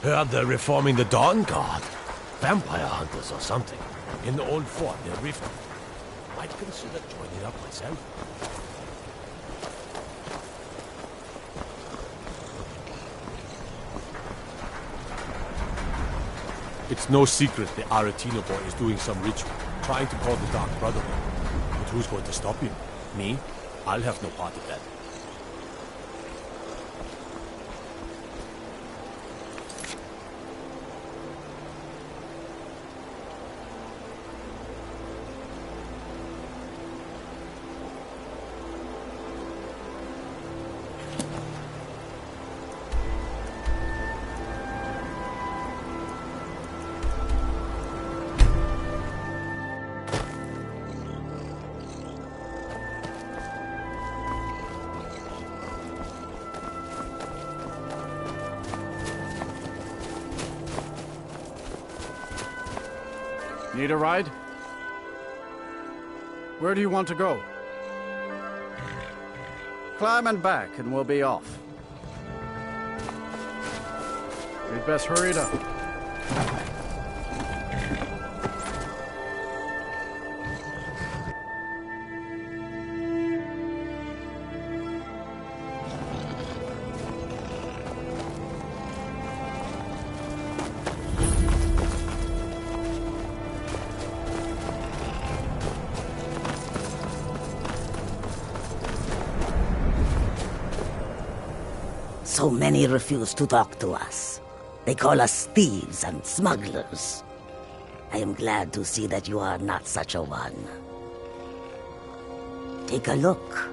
Heard they're reforming the Dawn Guard. Vampire hunters or something. In the old fort near Rift. Might consider joining up myself. It's no secret the Aretino boy is doing some ritual, trying to call the Dark Brotherhood. But who's going to stop him? Me? I'll have no part in that. Need a ride? Where do you want to go? Climb and back, and we'll be off. We'd best hurry it up. So many refuse to talk to us. They call us thieves and smugglers. I am glad to see that you are not such a one. Take a look.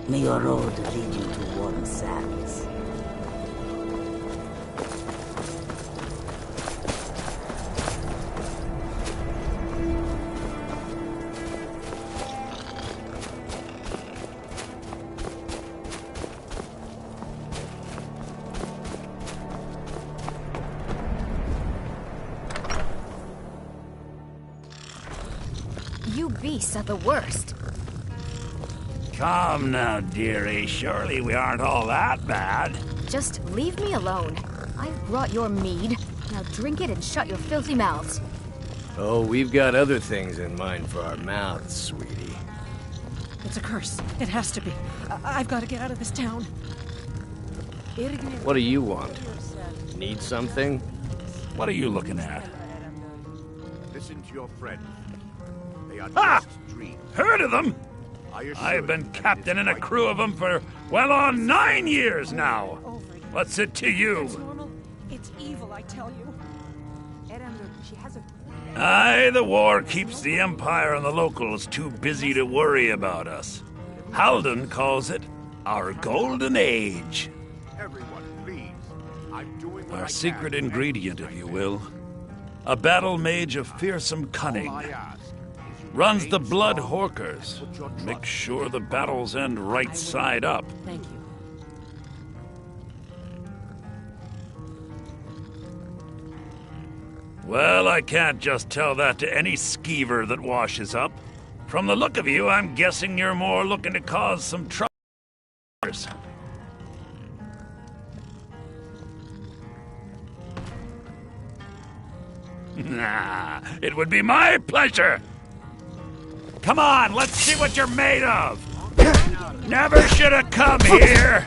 May your road lead you to warm sands. You beasts are the worst. Come now, dearie. Surely we aren't all that bad. Just leave me alone. I've brought your mead. Now drink it and shut your filthy mouths. Oh, we've got other things in mind for our mouths, sweetie. It's a curse. It has to be. I've got to get out of this town. What do you want? Need something? What are you looking at? Listen to your friends. They are Ah! just dreams. Heard of them? I've been captain in a crew of them for well on 9 years now. What's it to you? It's normal. It's evil, I tell you. Aye, the war keeps the Empire and the locals too busy to worry about us. Halden calls it our golden age. Everyone, please. I'm doing what I Our can secret to end ingredient, this if you nightmare. will. A battle mage of fearsome cunning. All I ask is you Runs the remain blood strong horkers. and put your Make trust sure in the me. battles end right side up. Thank you. Well, I can't just tell that to any skeever that washes up. From the look of you, I'm guessing you're more looking to cause some trouble. Nah, it would be my pleasure. Come on, let's see what you're made of. Never should have come here.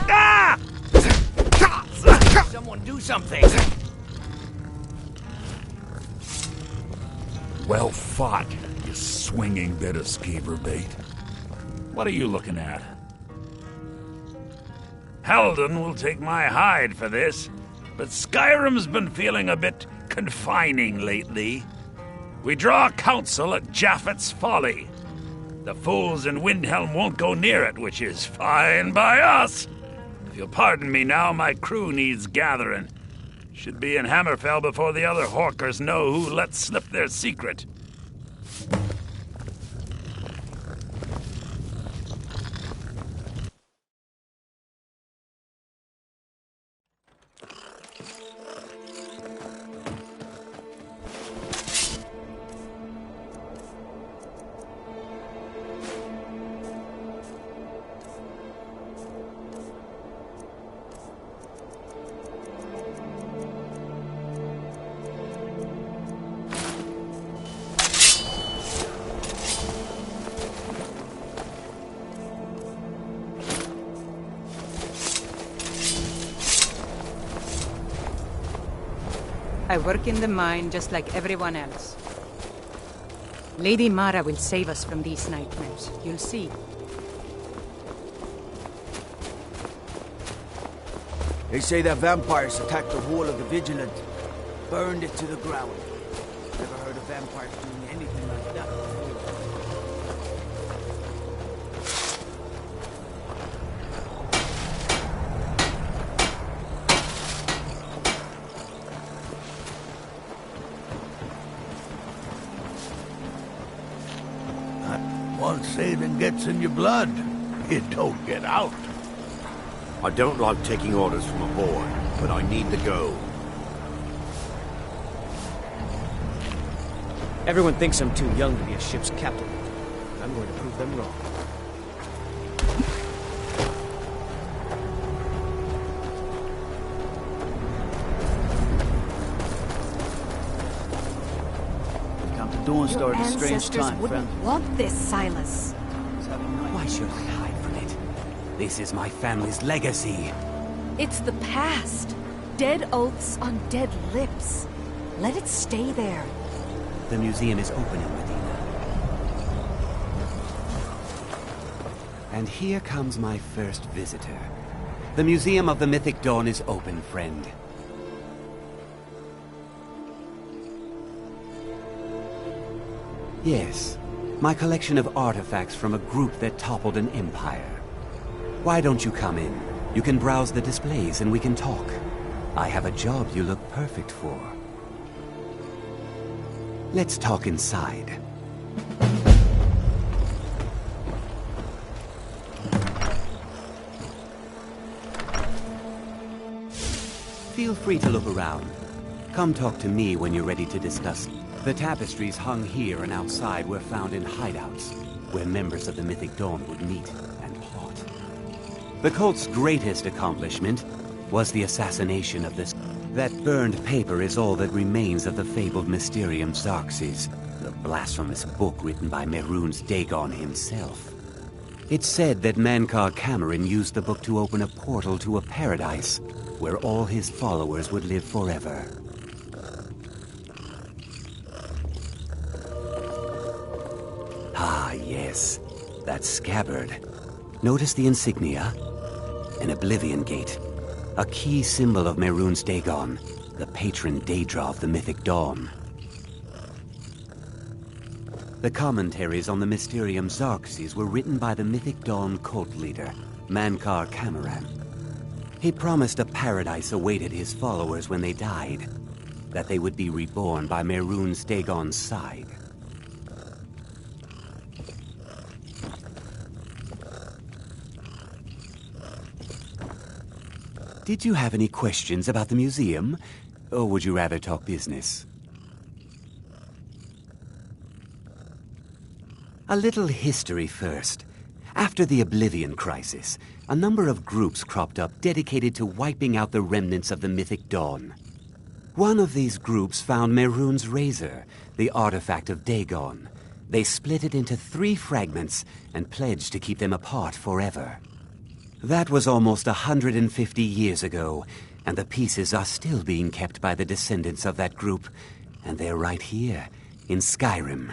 Ah! Someone do something! Well fought, you swinging bit of skeever bait. What are you looking at? Halden will take my hide for this, but Skyrim's been feeling a bit confining lately. We draw counsel at Japhet's Folly. The fools in Windhelm won't go near it, which is fine by us. If you'll pardon me now, my crew needs gathering. Should be in Hammerfell before the other Horkers know who let slip their secret. I work in the mine just like everyone else. Lady Mara will save us from these nightmares. You'll see. They say that vampires attacked the wall of the Vigilant, burned it to the ground. Never heard of vampires doing anything like that before. Once Satan gets in your blood, it don't get out. I don't like taking orders from a boy, but I need to go. Everyone thinks I'm too young to be a ship's captain. I'm going to prove them wrong. Come to Dawnstar at a strange Ancestors time, wouldn't friend. want this, Silas. Why should I hide from it? This is my family's legacy. It's the past. Dead oaths on dead lips. Let it stay there. The museum is opening, Medina. And here comes my first visitor. The Museum of the Mythic Dawn is open, friend. Yes, my collection of artifacts from a group that toppled an empire. Why don't you come in? You can browse the displays and we can talk. I have a job you look perfect for. Let's talk inside. Feel free to look around. Come talk to me when you're ready to discuss. The tapestries hung here and outside were found in hideouts, where members of the Mythic Dawn would meet and plot. The cult's greatest accomplishment was the assassination of this. That burned paper is all that remains of the fabled Mysterium Xarxes, the blasphemous book written by Mehrunes Dagon himself. It's said that Mankar Cameron used the book to open a portal to a paradise, where all his followers would live forever. Ah, yes. That scabbard. Notice the insignia? An Oblivion Gate. A key symbol of Mehrunes Dagon, the patron Daedra of the Mythic Dawn. The commentaries on the Mysterium Xarxes were written by the Mythic Dawn cult leader, Mankar Cameron. He promised a paradise awaited his followers when they died, that they would be reborn by Mehrunes Dagon's side. Did you have any questions about the museum, or would you rather talk business? A little history first. After the Oblivion Crisis, a number of groups cropped up dedicated to wiping out the remnants of the Mythic Dawn. One of these groups found Mehrunes' razor, the artifact of Dagon. They split it into 3 fragments and pledged to keep them apart forever. That was almost 150 years ago, and the pieces are still being kept by the descendants of that group, and they're right here, in Skyrim.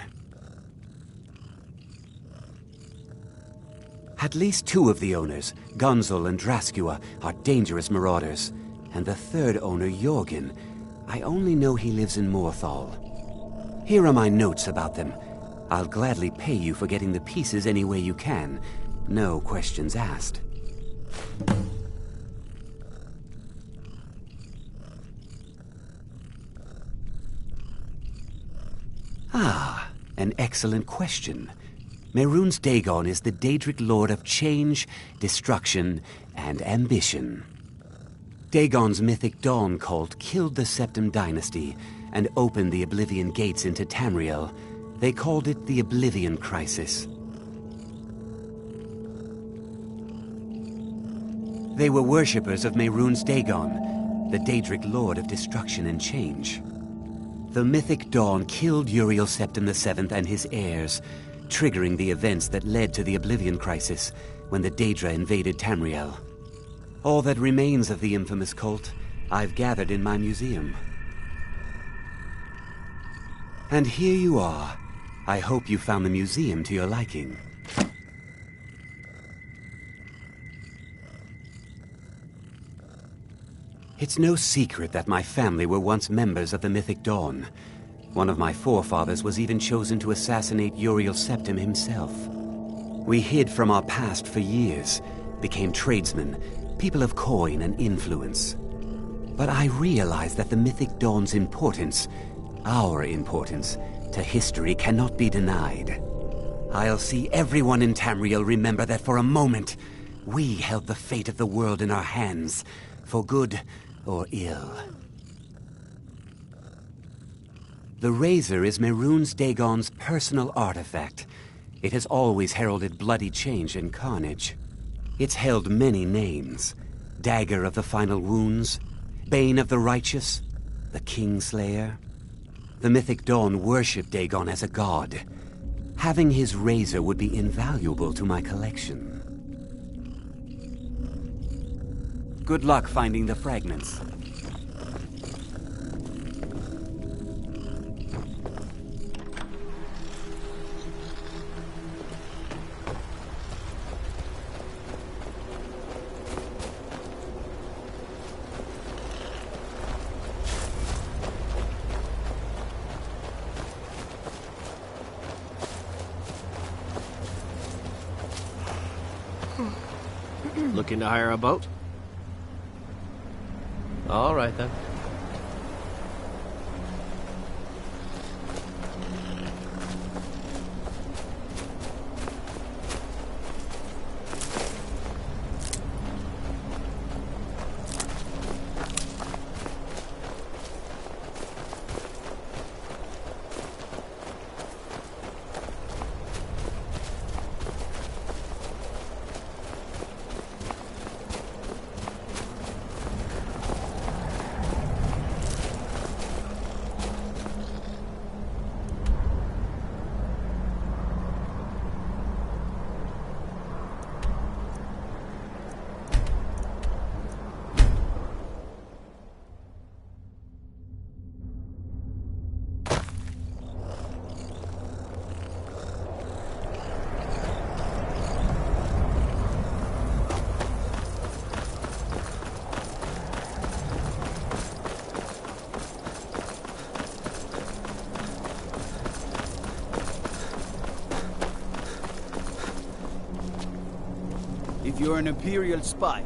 At least 2 of the owners, Gunzel and Draskua, are dangerous marauders, and the 3rd owner, Jorgen, I only know he lives in Morthal. Here are my notes about them. I'll gladly pay you for getting the pieces any way you can. No questions asked. Ah, an excellent question. Mehrunes Dagon is the Daedric Lord of change, destruction, and ambition. Dagon's mythic dawn cult killed the Septim dynasty and opened the Oblivion gates into Tamriel. They called it the Oblivion Crisis. They were worshippers of Mehrunes Dagon, the Daedric Lord of destruction and change. The mythic dawn killed Uriel Septim VII and his heirs, triggering the events that led to the Oblivion Crisis when the Daedra invaded Tamriel. All that remains of the infamous cult I've gathered in my museum. And here you are. I hope you found the museum to your liking. It's no secret that my family were once members of the Mythic Dawn. One of my forefathers was even chosen to assassinate Uriel Septim himself. We hid from our past for years, became tradesmen, people of coin and influence. But I realized that the Mythic Dawn's importance, our importance, to history cannot be denied. I'll see everyone in Tamriel remember that for a moment, we held the fate of the world in our hands, for good or ill. The razor is Mehrunes Dagon's personal artifact. It has always heralded bloody change and carnage. It's held many names. Dagger of the Final Wounds, Bane of the Righteous, the Kingslayer. The Mythic Dawn worshipped Dagon as a god. Having his razor would be invaluable to my collection. Good luck finding the fragments. Looking to hire a boat? All right, then. If you're an Imperial spy,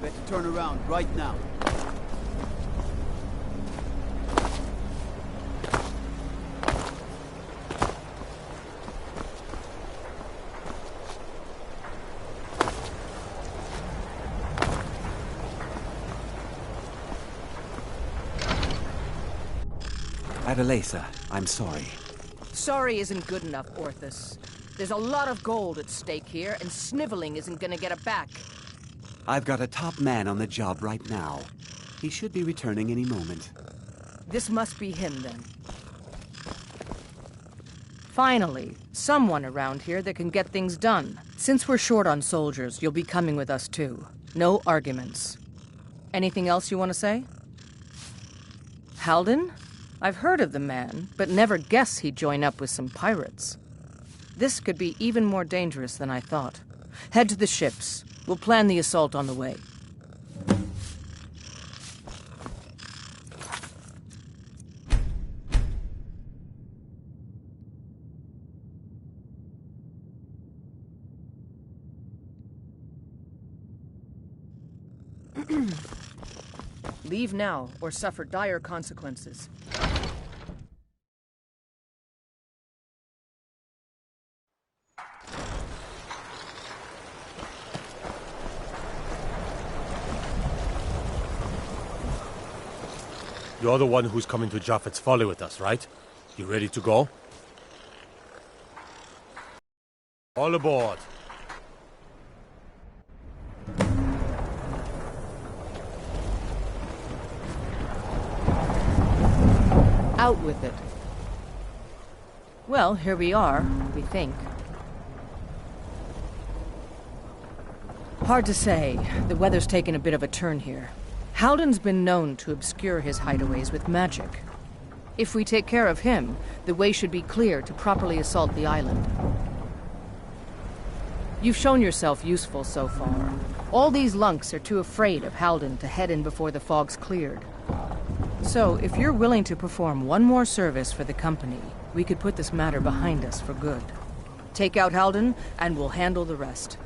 Better turn around right now. Adelaisa, I'm sorry. Sorry isn't good enough, Orthus. There's a lot of gold at stake here, and sniveling isn't gonna get it back. I've got a top man on the job right now. He should be returning any moment. This must be him, then. Finally, someone around here that can get things done. Since we're short on soldiers, you'll be coming with us too. No arguments. Anything else you want to say? Halden? I've heard of the man, but never guessed he'd join up with some pirates. This could be even more dangerous than I thought. Head to the ships. We'll plan the assault on the way. Leave now, or suffer dire consequences. You're the one who's coming to Japhet's Folly with us, right? You ready to go? All aboard. Out with it. Well, here we are, we think. Hard to say. The weather's taken a bit of a turn here. Halden's been known to obscure his hideaways with magic. If we take care of him, the way should be clear to properly assault the island. You've shown yourself useful so far. All these lunks are too afraid of Halden to head in before the fog's cleared. So, if you're willing to perform one more service for the company, we could put this matter behind us for good. Take out Halden, and we'll handle the rest.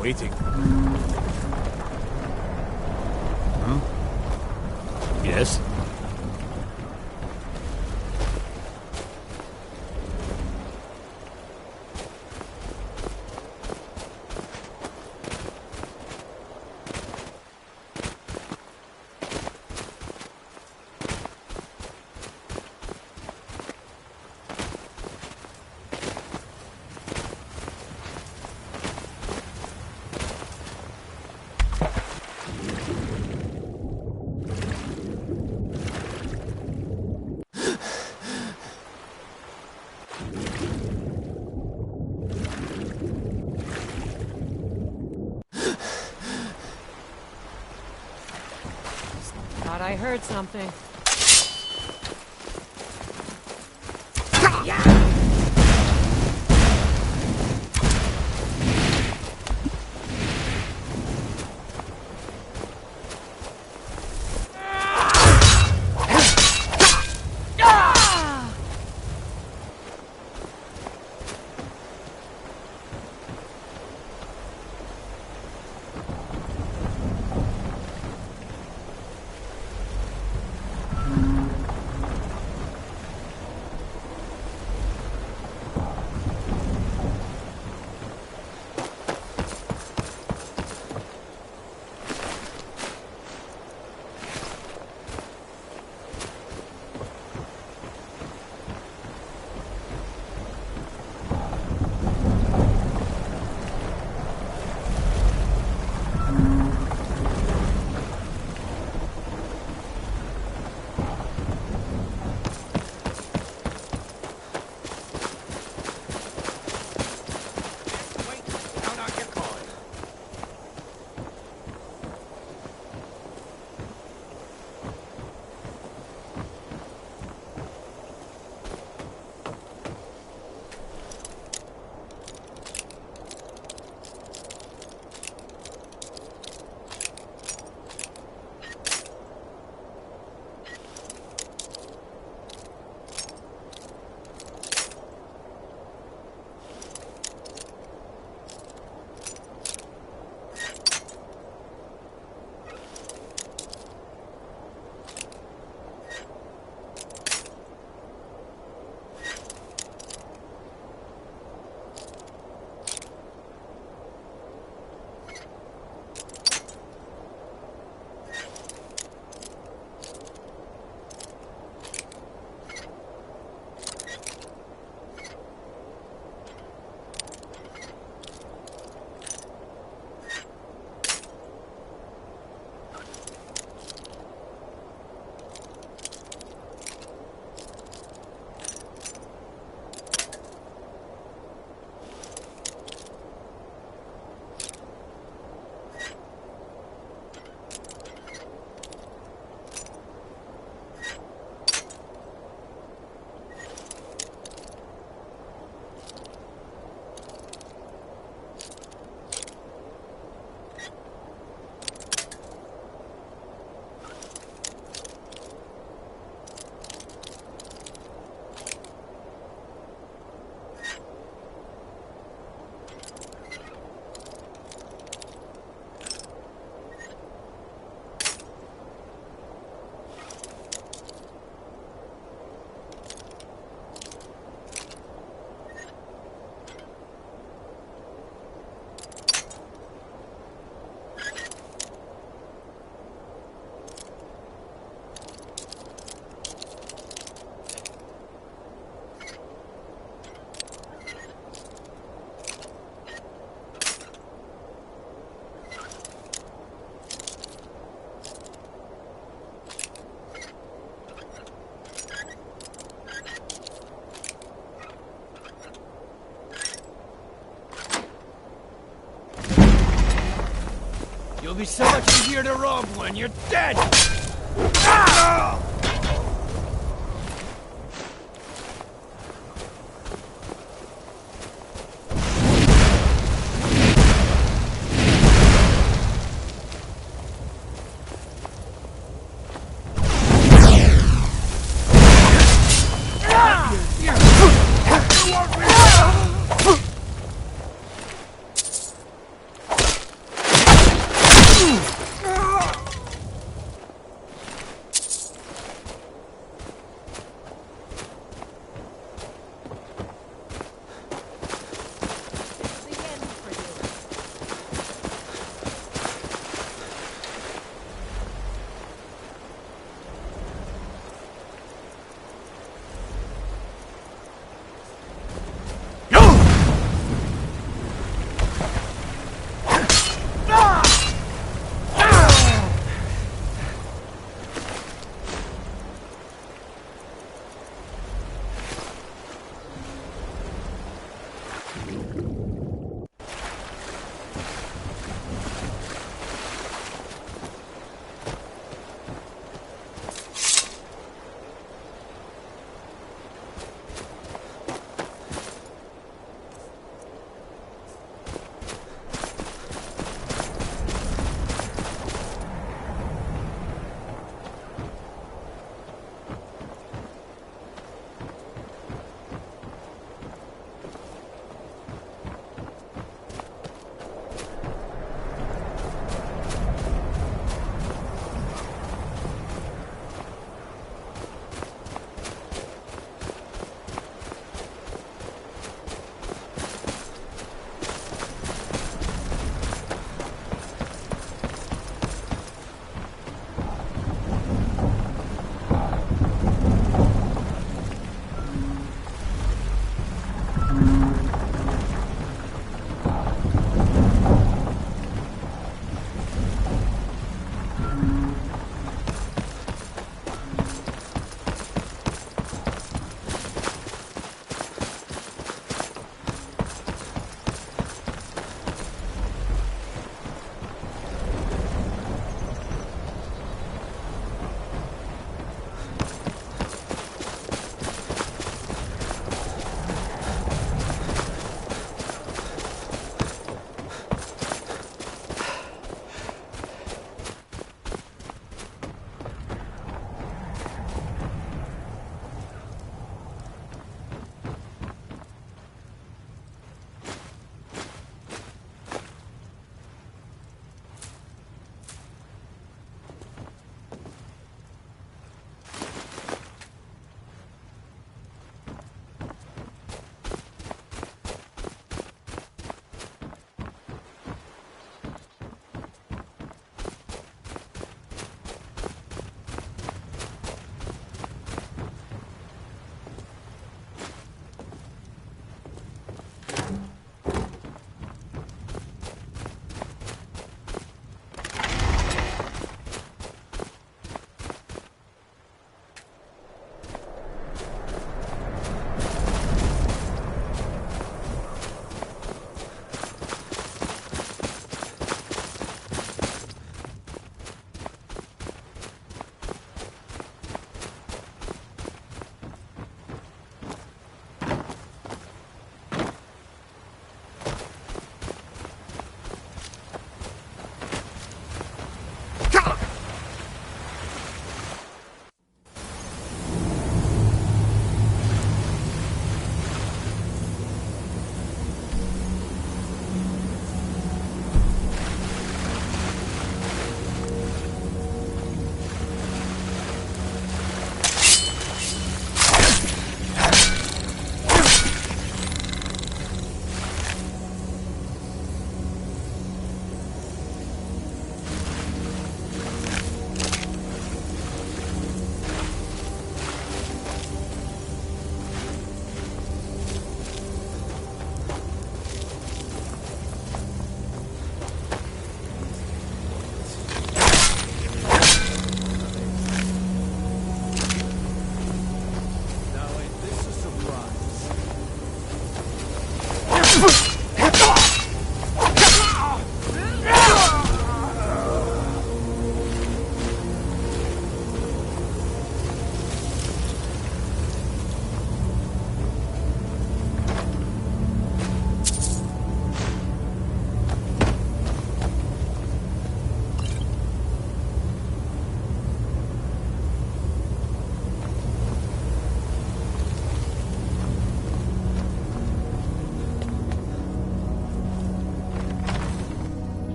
Waiting. Yes? Thought I heard something. It'll be so much easier to rob when you're dead!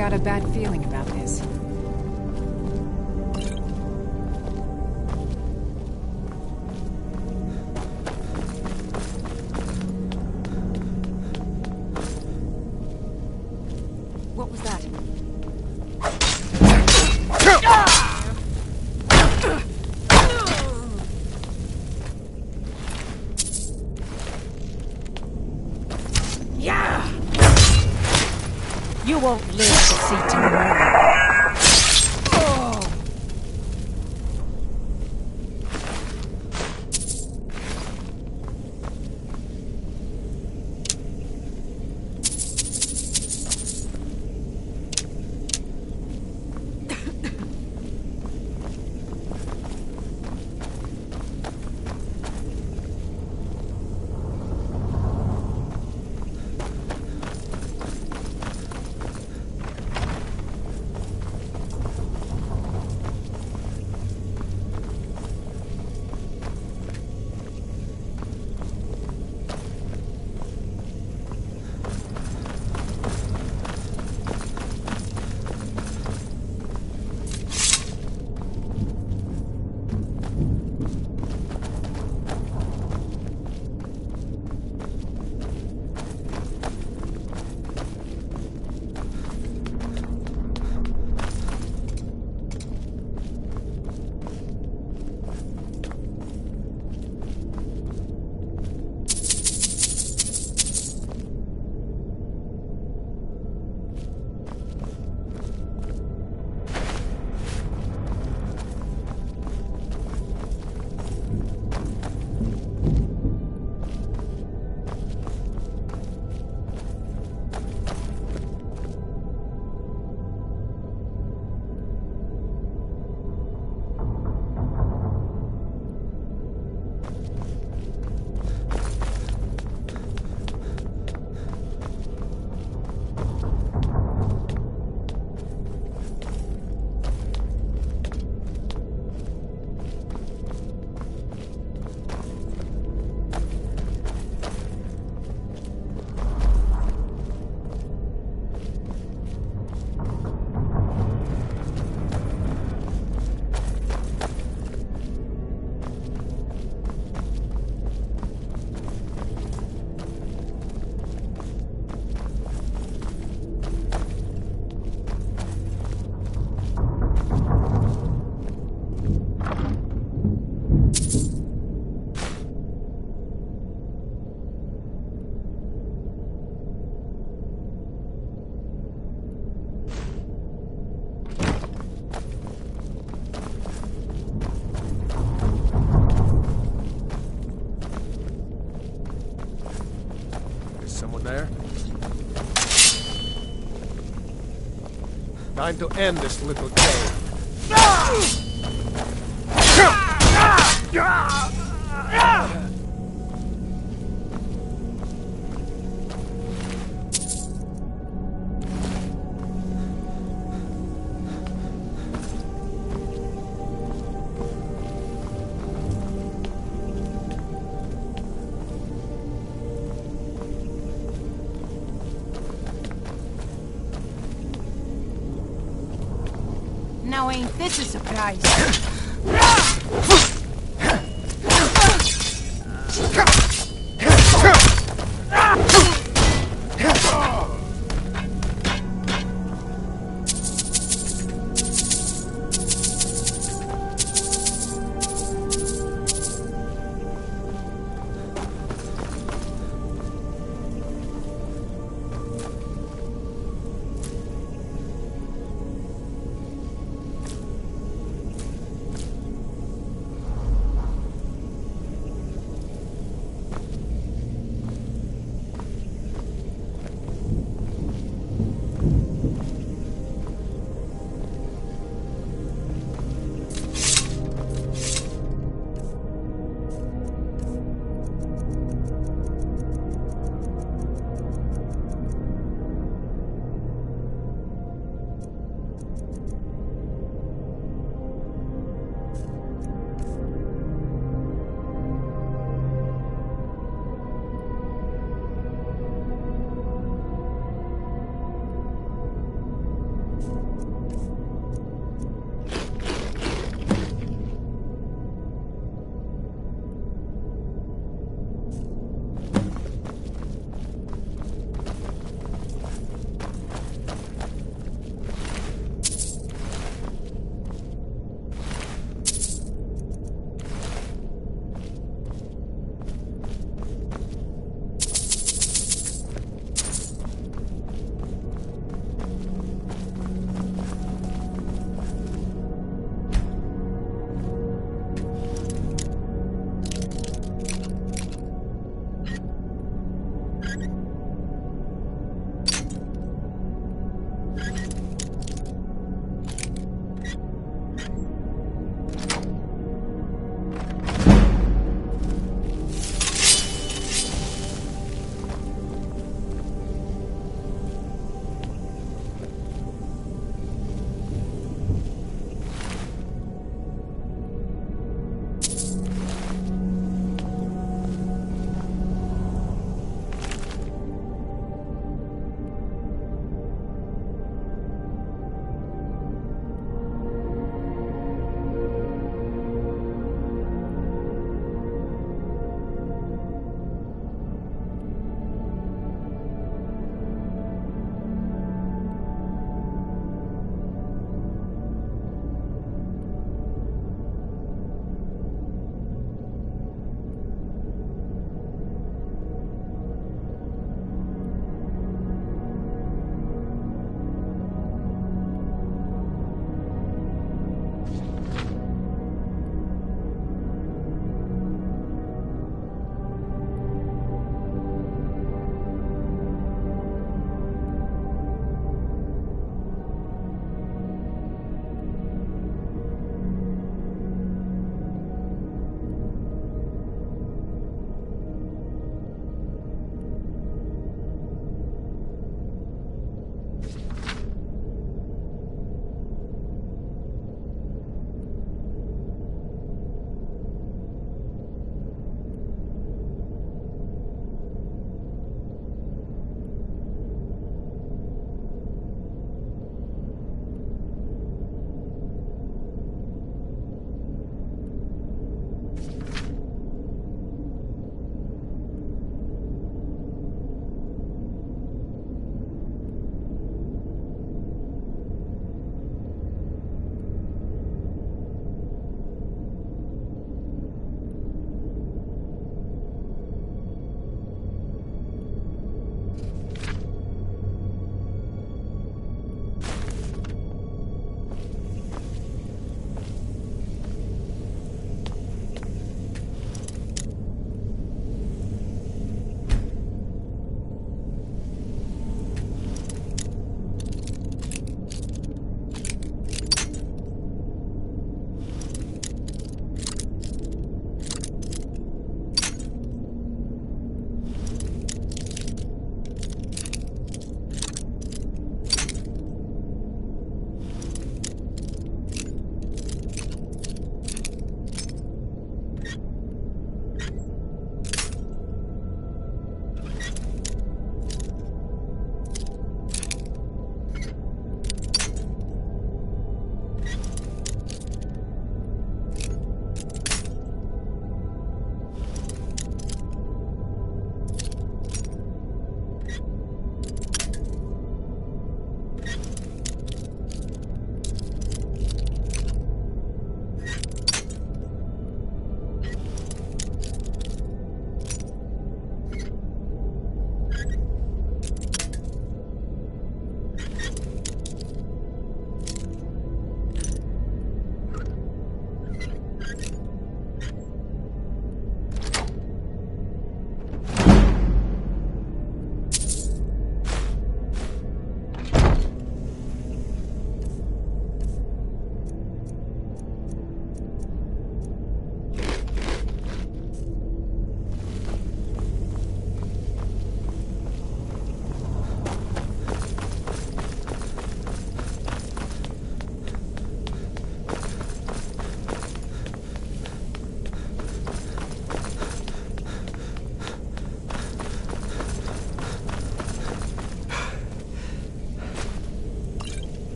got a bad feeling about this. What was that? Yeah! You won't live to see tomorrow. Time to end this little game. Now ain't this a surprise?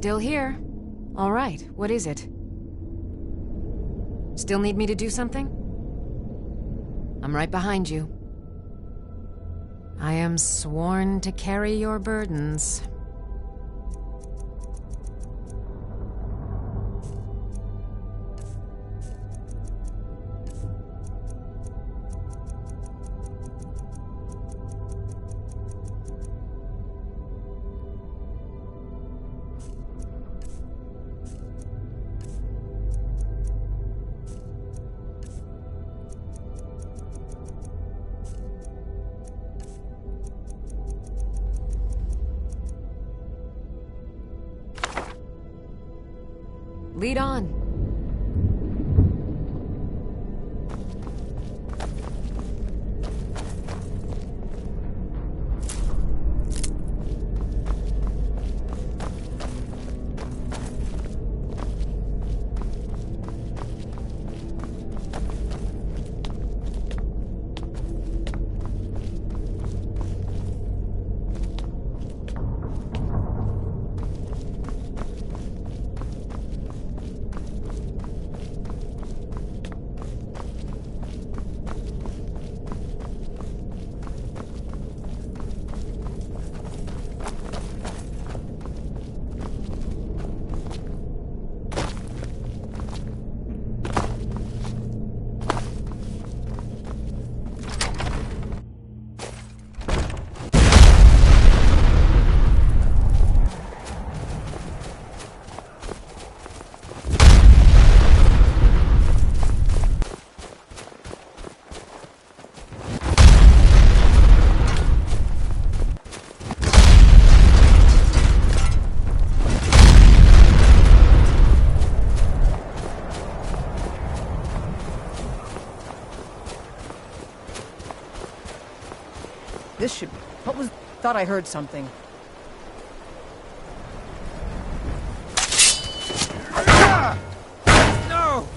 Still here. All right, what is it? Still need me to do something? I'm right behind you. I am sworn to carry your burdens. Lead on. This should... What was... Thought I heard something. No!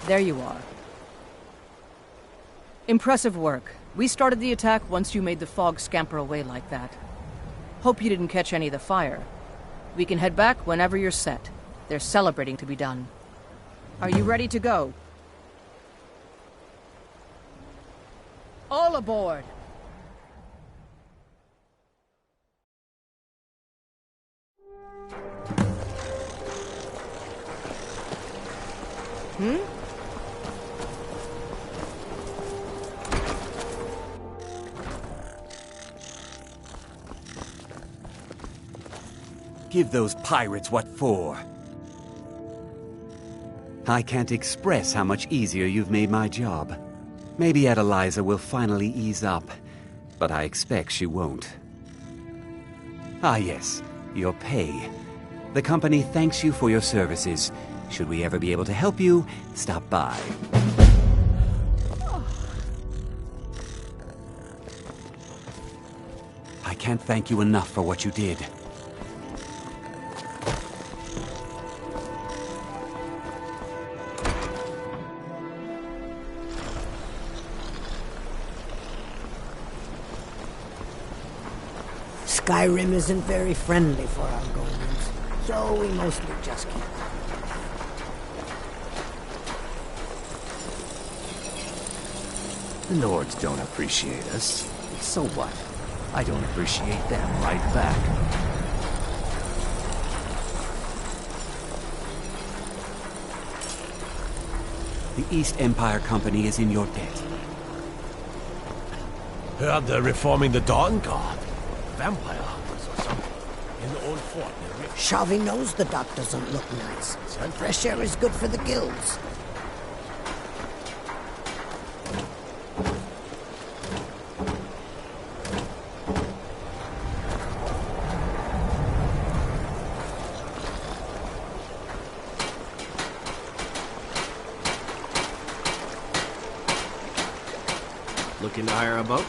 There you are. Impressive work. We started the attack once you made the fog scamper away like that. Hope you didn't catch any of the fire. We can head back whenever you're set. There's celebrating to be done. Are you ready to go? All aboard! Hmm? Give those pirates what for. I can't express how much easier you've made my job. Maybe Adeliza will finally ease up, but I expect she won't. Ah yes, your pay. The company thanks you for your services. Should we ever be able to help you, stop by. I can't thank you enough for what you did. Skyrim isn't very friendly for our golems, so we mostly just keep them. The Lords don't appreciate us. So what? I don't appreciate them right back. The East Empire Company is in your debt. Heard they're reforming the Dawn Guard. Vampire hunters or something. In the old fort near Rich. Shavi knows the dock doesn't look nice. Fresh air is good for the guilds. Looking to hire a boat?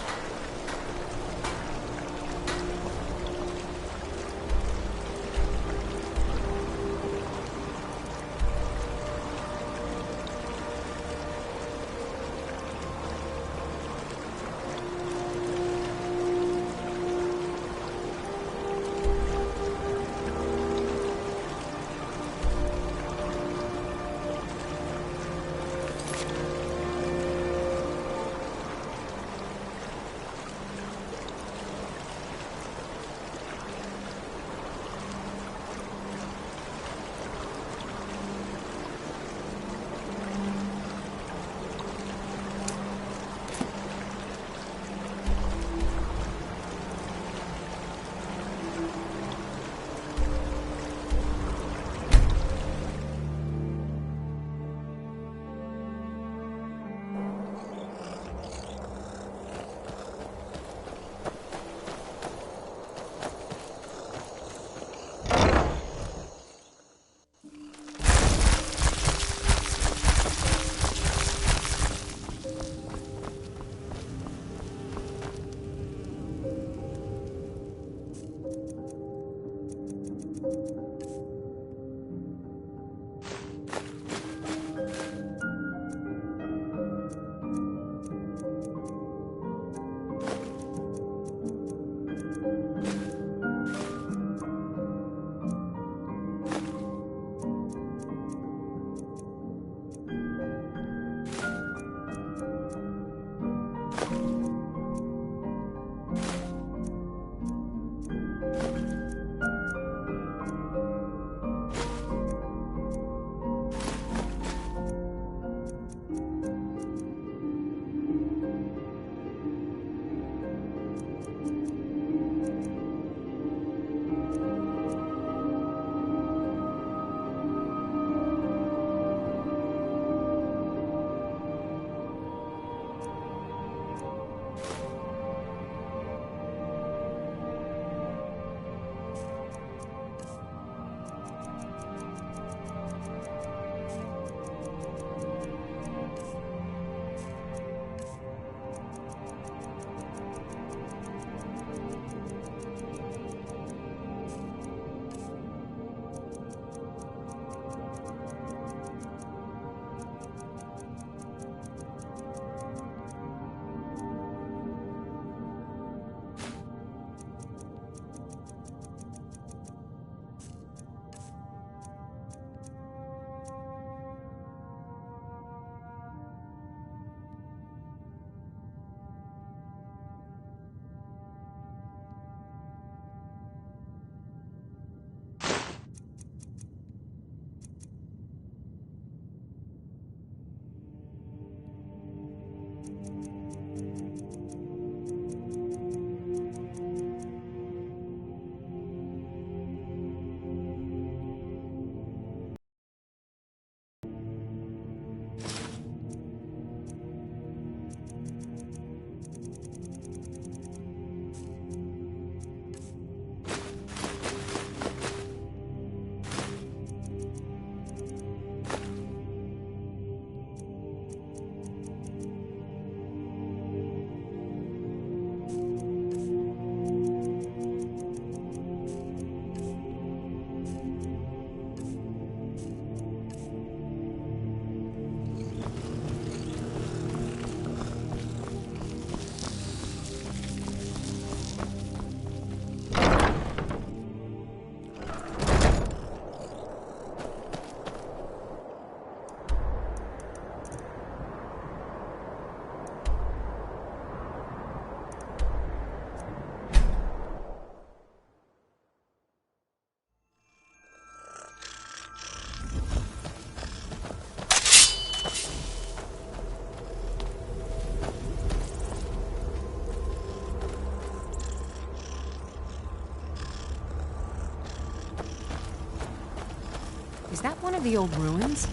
Is that one of the old ruins?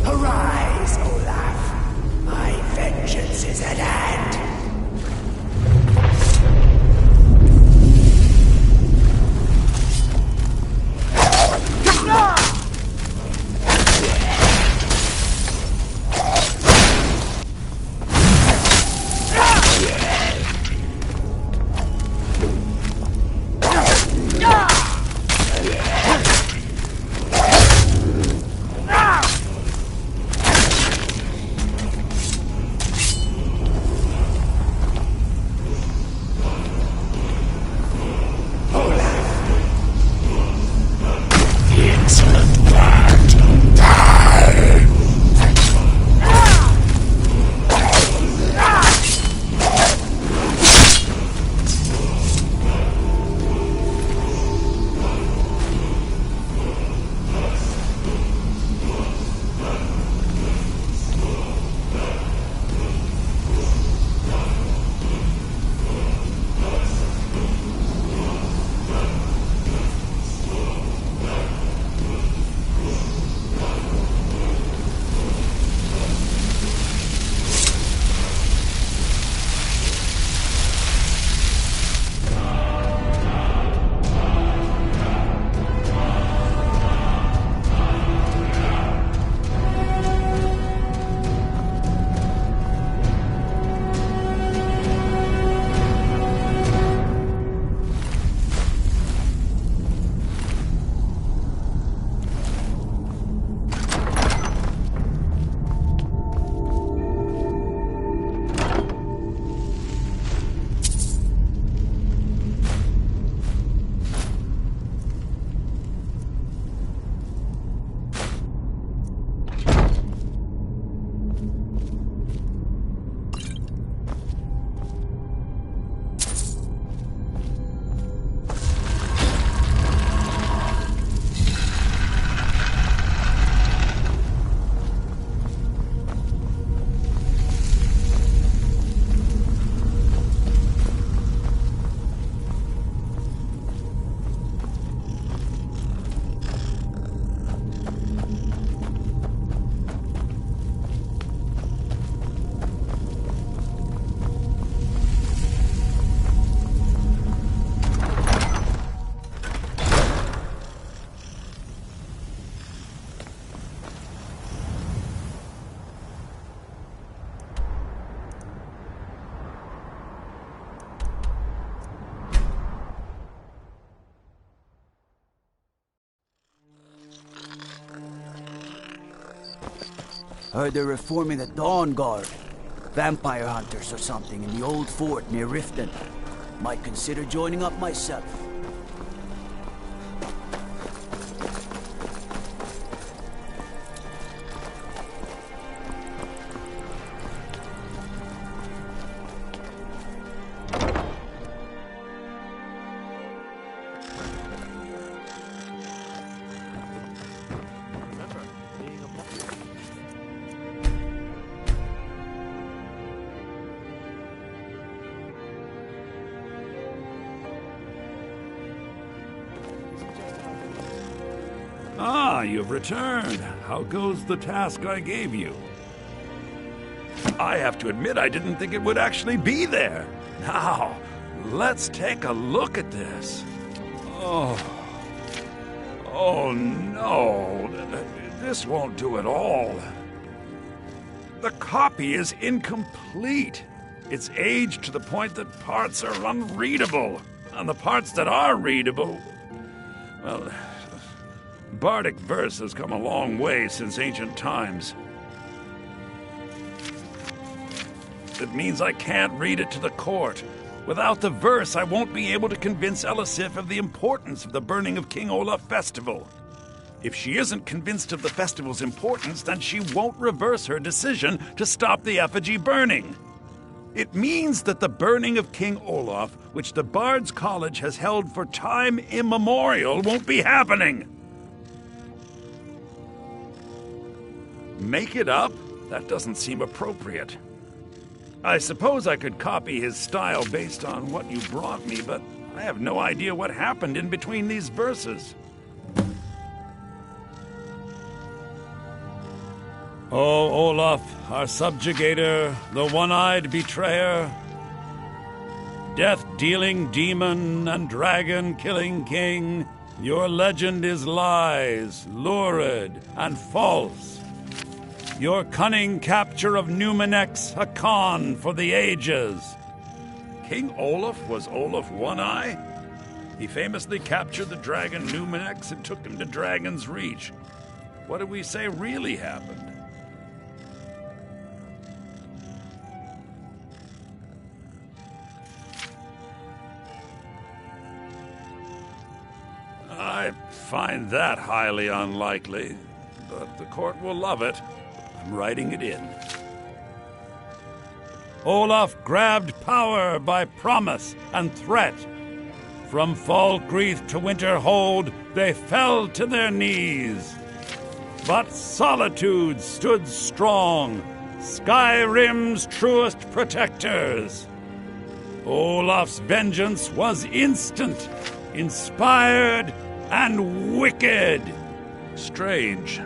Arise, Olaf. My vengeance is at hand. Heard they're reforming the Dawn Guard. Vampire hunters or something in the old fort near Riften. Might consider joining up myself. Ah, you've returned. How goes the task I gave you? I have to admit, I didn't think it would actually be there. Now, let's take a look at this. Oh no. This won't do at all. The copy is incomplete. It's aged to the point that parts are unreadable. And the parts that are readable, well, bardic verse has come a long way since ancient times. It means I can't read it to the court. Without the verse, I won't be able to convince Elisif of the importance of the burning of King Olaf festival. If she isn't convinced of the festival's importance, then she won't reverse her decision to stop the effigy burning. It means that the burning of King Olaf, which the Bard's College has held for time immemorial, won't be happening. Make it up? That doesn't seem appropriate. I suppose I could copy his style based on what you brought me, but I have no idea what happened in between these verses. O Olaf, our subjugator, the one-eyed betrayer, death-dealing demon and dragon-killing king, your legend is lies, lurid, and false. Your cunning capture of Numenex, a con for the ages. King Olaf was Olaf One-Eye? He famously captured the dragon Numenex and took him to Dragon's Reach. What do we say really happened? I find that highly unlikely, but the court will love it. I'm writing it in. Olaf grabbed power by promise and threat. From Falkreath to Winterhold, they fell to their knees. But solitude stood strong, Skyrim's truest protectors. Olaf's vengeance was instant, inspired, and wicked. Strange.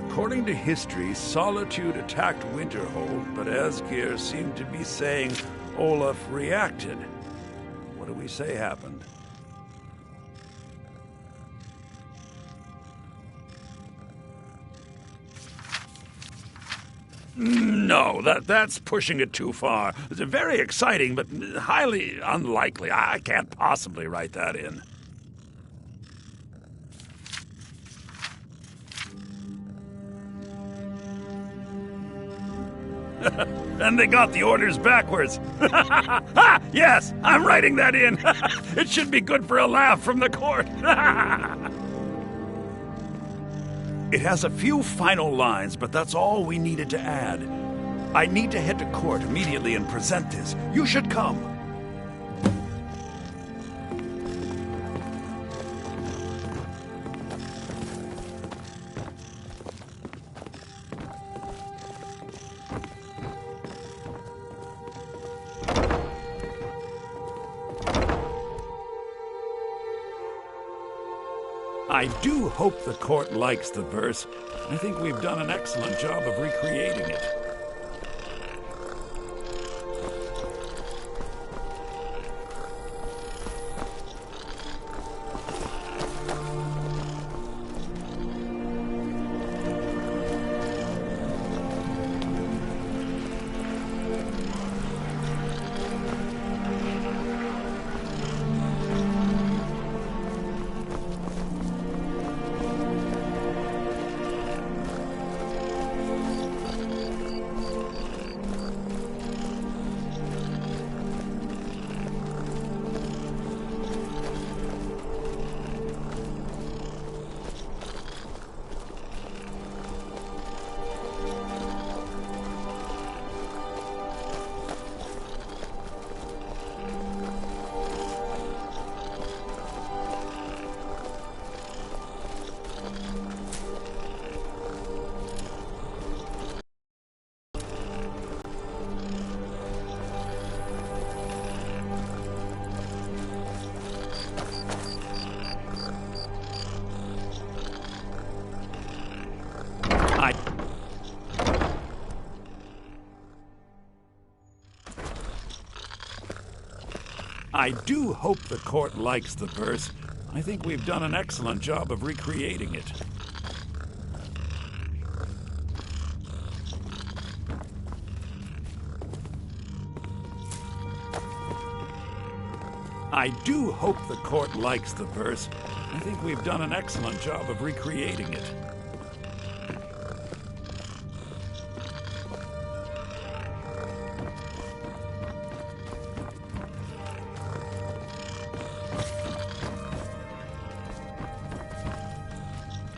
According to history, Solitude attacked Winterhold, but Asgeir seemed to be saying Olaf reacted. What do we say happened? No, that's pushing it too far. It's very exciting, but highly unlikely. I can't possibly write that in. And they got the orders backwards. Yes, I'm writing that in. It should be good for a laugh from the court. It has a few final lines, but that's all we needed to add. I need to head to court immediately and present this. You should come. I do hope the court likes the verse. I think we've done an excellent job of recreating it. I do hope the court likes the verse. I think we've done an excellent job of recreating it. I do hope the court likes the verse. I think we've done an excellent job of recreating it.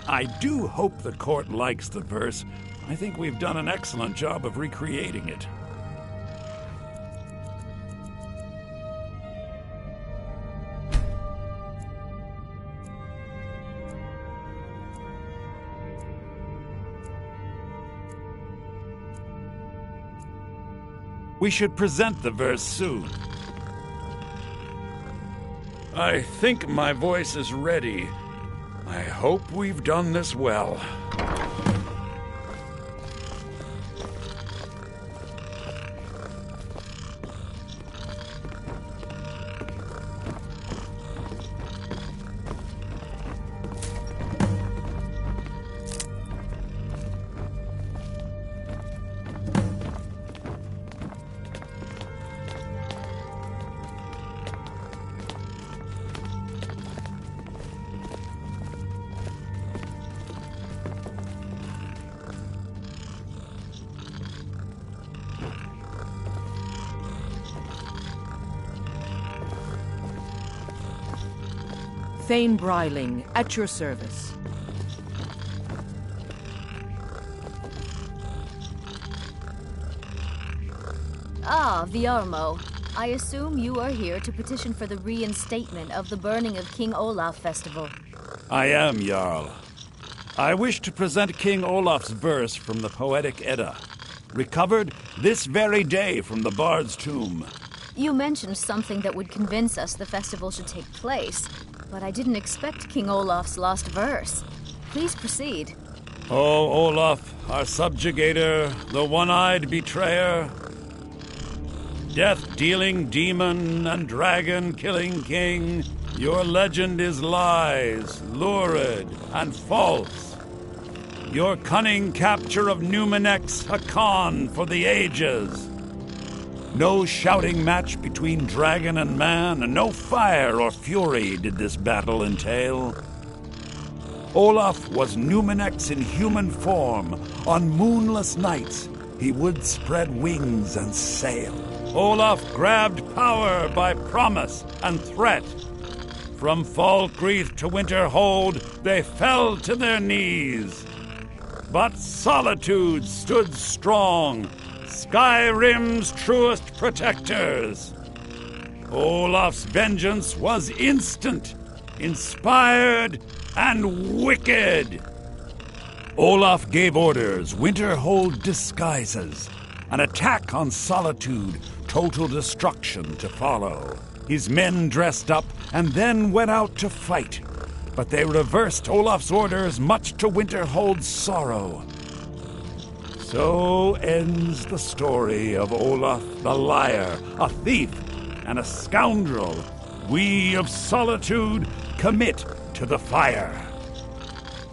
I do hope the court likes the verse. I think we've done an excellent job of recreating it. We should present the verse soon. I think my voice is ready. I hope we've done this well. Thane Bryling, at your service. Ah, Viarmo. I assume you are here to petition for the reinstatement of the burning of King Olaf Festival. I am, Jarl. I wish to present King Olaf's verse from the Poetic Edda, recovered this very day from the Bard's tomb. You mentioned something that would convince us the festival should take place, but I didn't expect King Olaf's lost verse. Please proceed. Oh, Olaf, our subjugator, the one-eyed betrayer, death-dealing demon and dragon-killing king, your legend is lies, lurid, and false. Your cunning capture of Numenex, a con for the ages. No shouting match between dragon and man, and no fire or fury did this battle entail. Olaf was Numenex in human form. On moonless nights, he would spread wings and sail. Olaf grabbed power by promise and threat. From Falkreath to Winterhold, they fell to their knees. But Solitude stood strong, Skyrim's truest protectors. Olaf's vengeance was instant, inspired, and wicked. Olaf gave orders, Winterhold disguises, an attack on Solitude, total destruction to follow. His men dressed up and then went out to fight, but they reversed Olaf's orders, much to Winterhold's sorrow. So ends the story of Olaf the liar, a thief and a scoundrel. We of Solitude commit to the fire.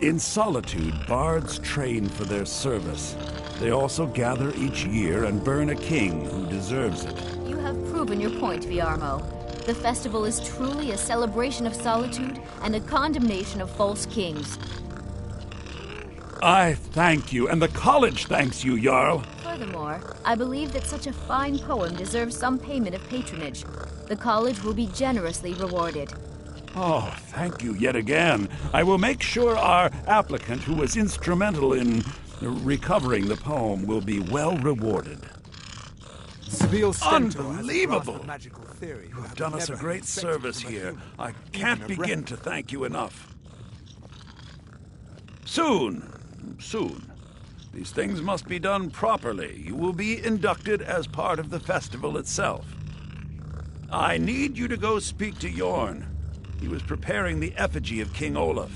In Solitude, bards train for their service. They also gather each year and burn a king who deserves it. You have proven your point, Viarmo. The festival is truly a celebration of solitude and a condemnation of false kings. I thank you, and the college thanks you, Jarl. Furthermore, I believe that such a fine poem deserves some payment of patronage. The college will be generously rewarded. Oh, thank you yet again. I will make sure our applicant, who was instrumental in recovering the poem, will be well rewarded. Unbelievable! You have done us a great service here. I can't begin to thank you enough. Soon. These things must be done properly. You will be inducted as part of the festival itself. I need you to go speak to Yorn. He was preparing the effigy of King Olaf.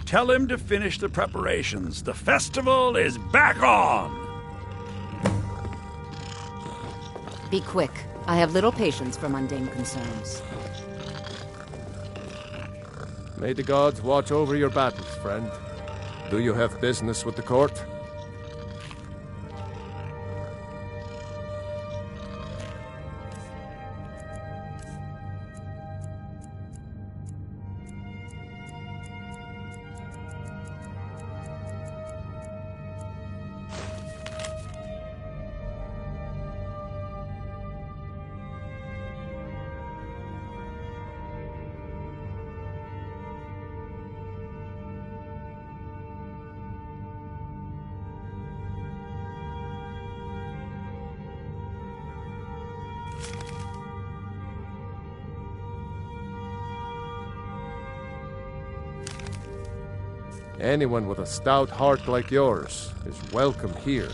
Tell him to finish the preparations. The festival is back on! Be quick. I have little patience for mundane concerns. May the gods watch over your battles, friend. Do you have business with the court? Anyone with a stout heart like yours is welcome here.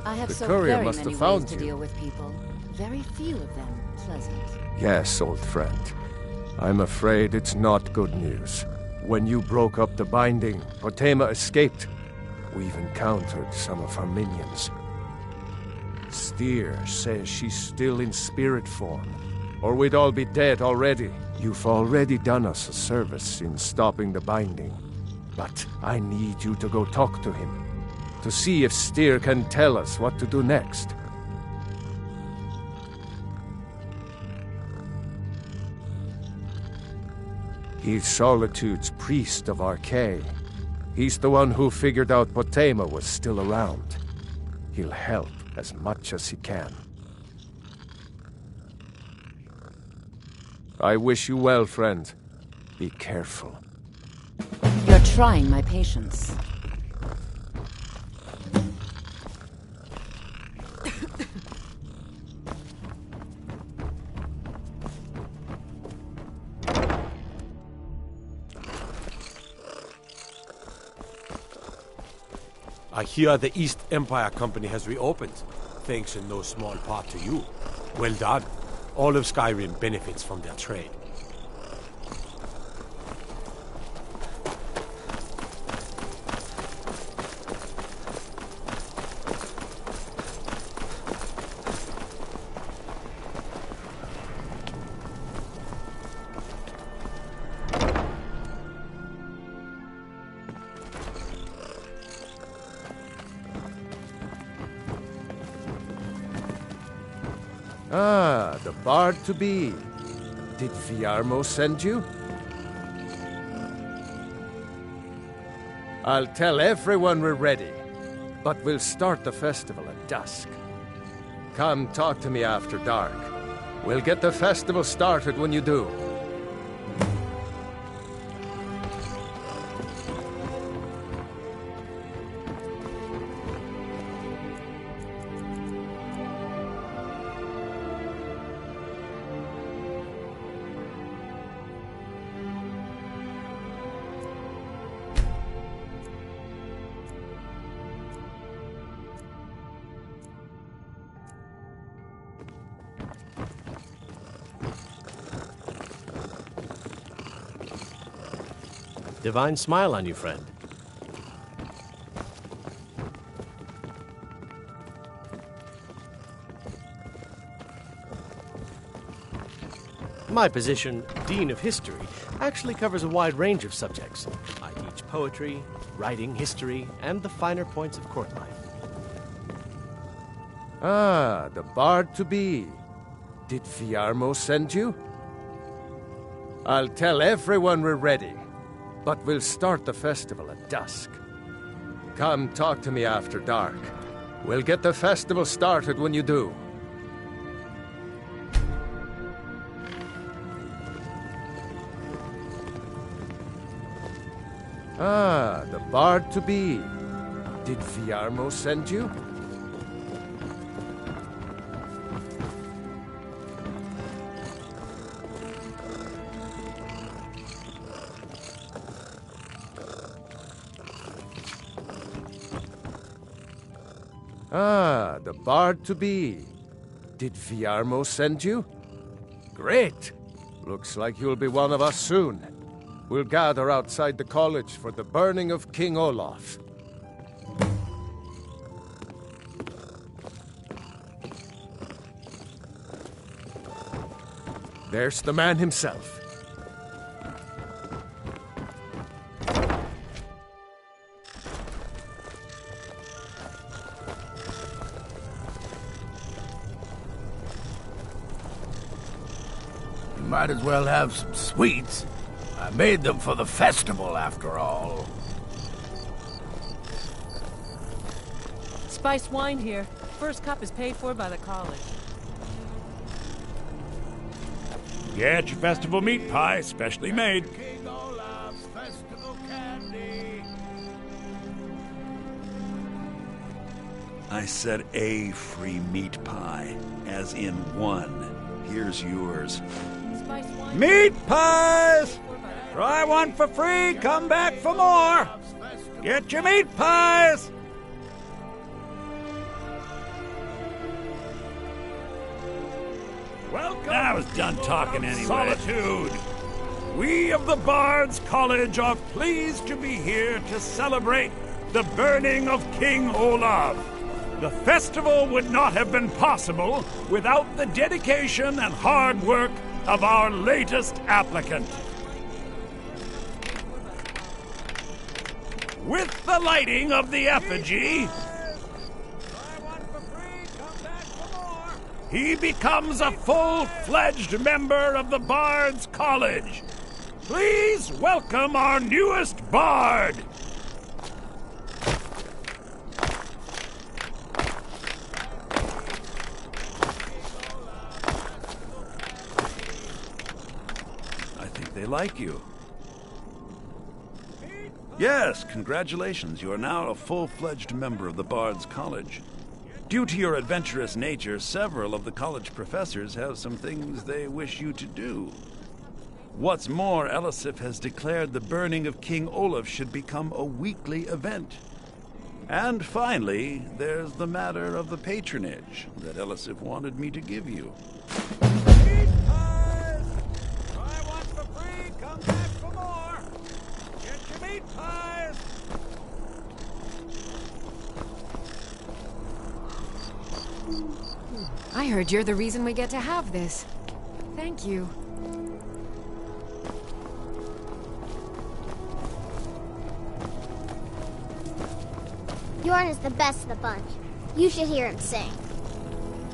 I have The so courier very must many have found ways to you. deal with people. Very few of them pleasant. Yes, old friend. I'm afraid it's not good news. When you broke up the binding, Potema escaped. We've encountered some of her minions. Steer says she's still in spirit form, or we'd all be dead already. You've already done us a service in stopping the binding, but I need you to go talk to him, to see if Steer can tell us what to do next. He's Solitude's priest of Archay. He's the one who figured out Potema was still around. He'll help as much as he can. I wish you well, friend. Be careful. You're trying my patience. I hear the East Empire Company has reopened, thanks in no small part to you. Well done. All of Skyrim benefits from their trade. Ah, the bard to be. Did Viarmo send you? I'll tell everyone we're ready, but we'll start the festival at dusk. Come talk to me after dark. We'll get the festival started when you do. Divine smile on you, friend. My position, Dean of History, actually covers a wide range of subjects. I teach poetry, writing, history, and the finer points of court life. Ah, the bard to be. Did Viarmo send you? I'll tell everyone we're ready, but we'll start the festival at dusk. Come talk to me after dark. We'll get the festival started when you do. Ah, the bard to be. Did Viarmo send you? Ah, the bard to be. Did Viarmo send you? Great! Looks like you'll be one of us soon. We'll gather outside the college for the burning of King Olaf. There's the man himself. You might as well have some sweets. I made them for the festival, after all. Spiced wine here. First cup is paid for by the college. Get your festival meat pie, specially made. King Olaf's festival candy. I said a free meat pie, as in one. Here's yours. Spiced wine. Meat pies! Try one for free, come back for more! Get your meat pies! Welcome. I was done talking anyway. Solitude. We of the Bards College are pleased to be here to celebrate the burning of King Olaf. The festival would not have been possible without the dedication and hard work of our latest applicant. With the lighting of the effigy, he becomes a full-fledged member of the Bards College. Please welcome our newest bard. I think they like you. Yes, congratulations. You are now a full-fledged member of the Bards College. Due to your adventurous nature, several of the college professors have some things they wish you to do. What's more, Elisif has declared the burning of King Olaf should become a weekly event. And finally, there's the matter of the patronage that Elisif wanted me to give you. Meat pies! Try one for free, come back for more! Get your meat pies! I heard you're the reason we get to have this. Thank you. Bjorn is the best of the bunch. You should hear him sing.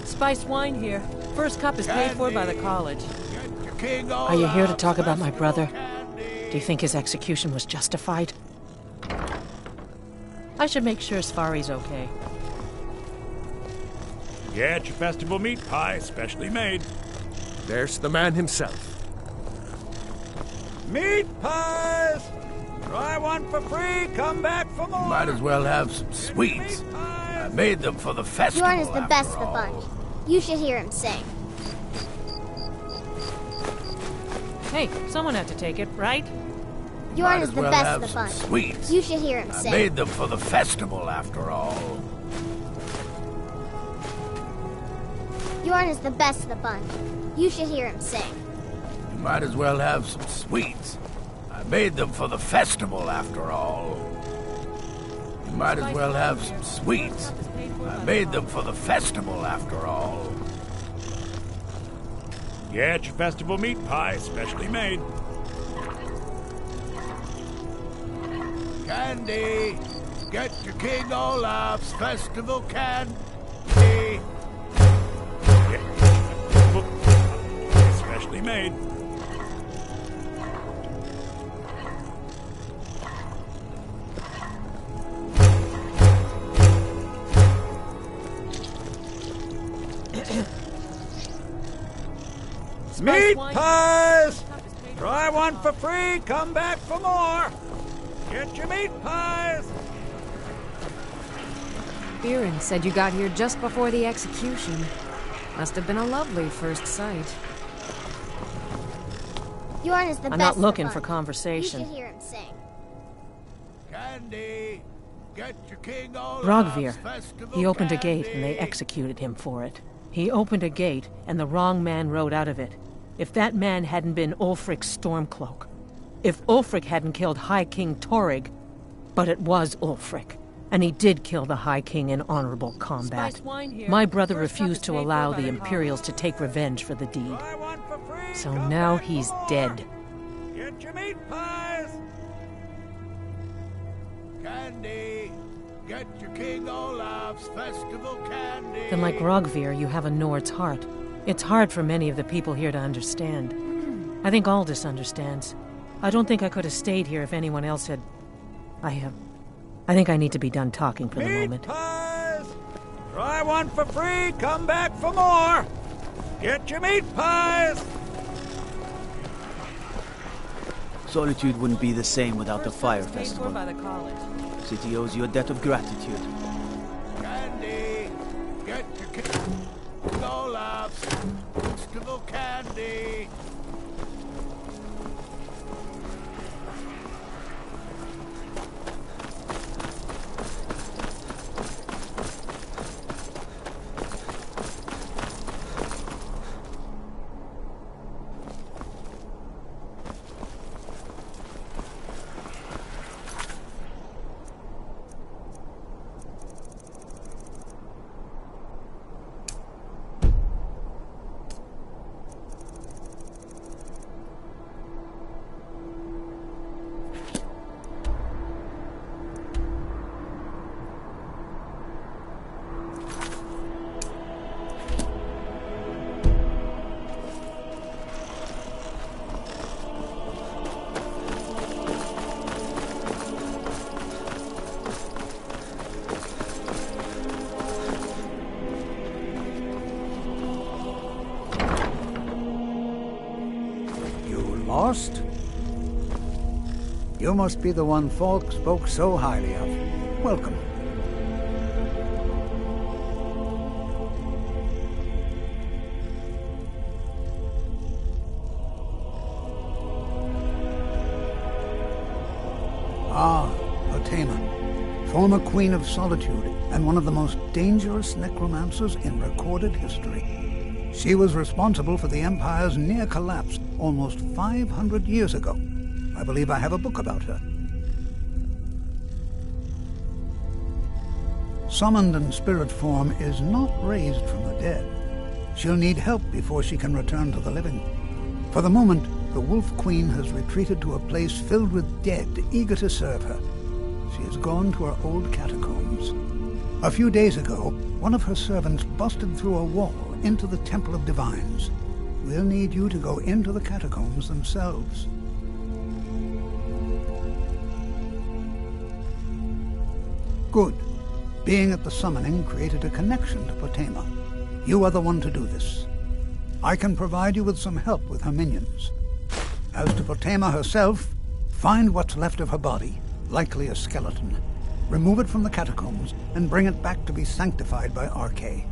Spiced wine here. First cup is paid for by the college. Are you here to talk about my brother? Do you think his execution was justified? I should make sure Sfari's okay. Get your festival meat pie, specially made. There's the man himself. Meat pies! Try one for free, come back for more! Might as well have some sweets. I made them for the festival. Bjorn is the best of the all. bunch. You should hear him sing. Hey, someone had to take it, right? Bjorn Might is as the well best have of the some bunch. sweets. You should hear him I sing. made them for the festival, after all. Bjorn is the best of the bunch. You should hear him sing. You might as well have some sweets. I made them for the festival, after all. You might as well have some sweets. I made them for the festival, after all. Get your festival meat pie, specially made. Candy! Get your King Olaf's festival candy! Specially made. Meat pies! Try one for free, come back for more! Get your meat pies! Biren said you got here just before the execution. Must have been a lovely first sight. Bjorn is the I'm best not of the looking bunch. for You conversation. should hear him sing. Candy! Get your King Olaf's Rogvir. festival He opened a candy. gate and they executed him for it. He opened a gate and the wrong man rode out of it. If that man hadn't been Ulfric's Stormcloak. If Ulfric hadn't killed High King Torrig. But it was Ulfric. And he did kill the High King in honorable combat. Spiced wine here. My brother First cup refused is to paid allow for by the the Imperials to take revenge for the deed. So now he's dead. Get your meat pies! Candy! Get your King Olaf's festival candy! Then like Rogvir, you have a Nord's heart. It's hard for many of the people here to understand. I think Aldous understands. I don't think I could have stayed here if anyone else had... I think I need to be done talking for the moment. Pies! Try one for free, come back for more! Get your meat pies! Solitude wouldn't be the same without the Fire Paid for Festival. by the college. City owes you a debt of gratitude. Candy! Get your King Olaf's festival candy! Lost? You must be the one Falk spoke so highly of. Welcome. Ah, Potema, former Queen of Solitude and one of the most dangerous necromancers in recorded history. She was responsible for the Empire's near collapse almost 500 years ago. I believe I have a book about her. Summoned in spirit form is not raised from the dead. She'll need help before she can return to the living. For the moment, the Wolf Queen has retreated to a place filled with dead, eager to serve her. She has gone to her old catacombs. A few days ago, one of her servants busted through a wall into the Temple of Divines. We'll need you to go into the catacombs themselves. Good. Being at the summoning created a connection to Potema. You are the one to do this. I can provide you with some help with her minions. As to Potema herself, find what's left of her body, likely a skeleton. Remove it from the catacombs and bring it back to be sanctified by Arche.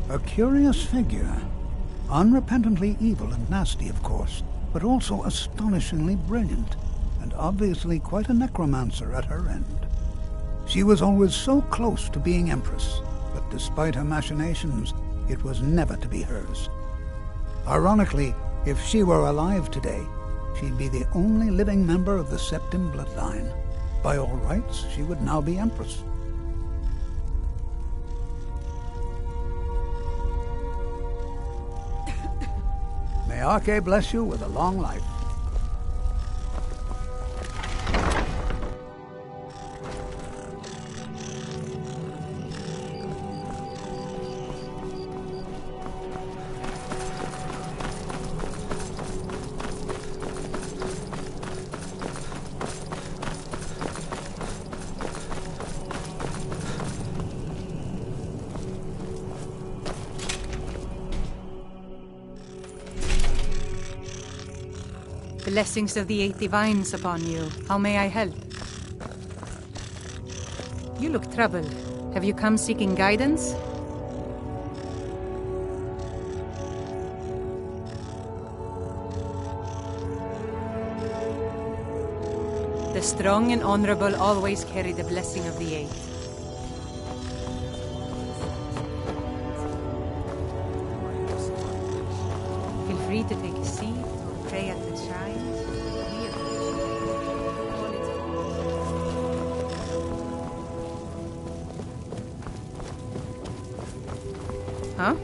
A curious figure. Unrepentantly evil and nasty, of course, but also astonishingly brilliant, and obviously quite a necromancer at her end. She was always so close to being Empress, but despite her machinations, it was never to be hers. Ironically, if she were alive today, she'd be the only living member of the Septim bloodline. By all rights, she would now be Empress. May Arche bless you with a long life. Blessings of the 8 divines upon you. How may I help? You look troubled. Have you come seeking guidance? The strong and honorable always carry the blessing of the 8. Feel free to take a seat or pray at the shrine. Huh?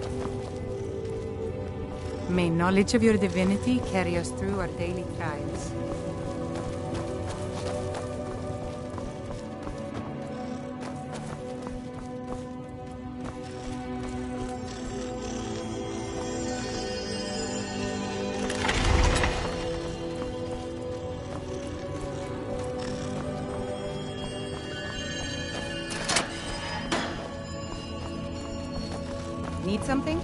May knowledge of your divinity carry us through our daily trials. Need something?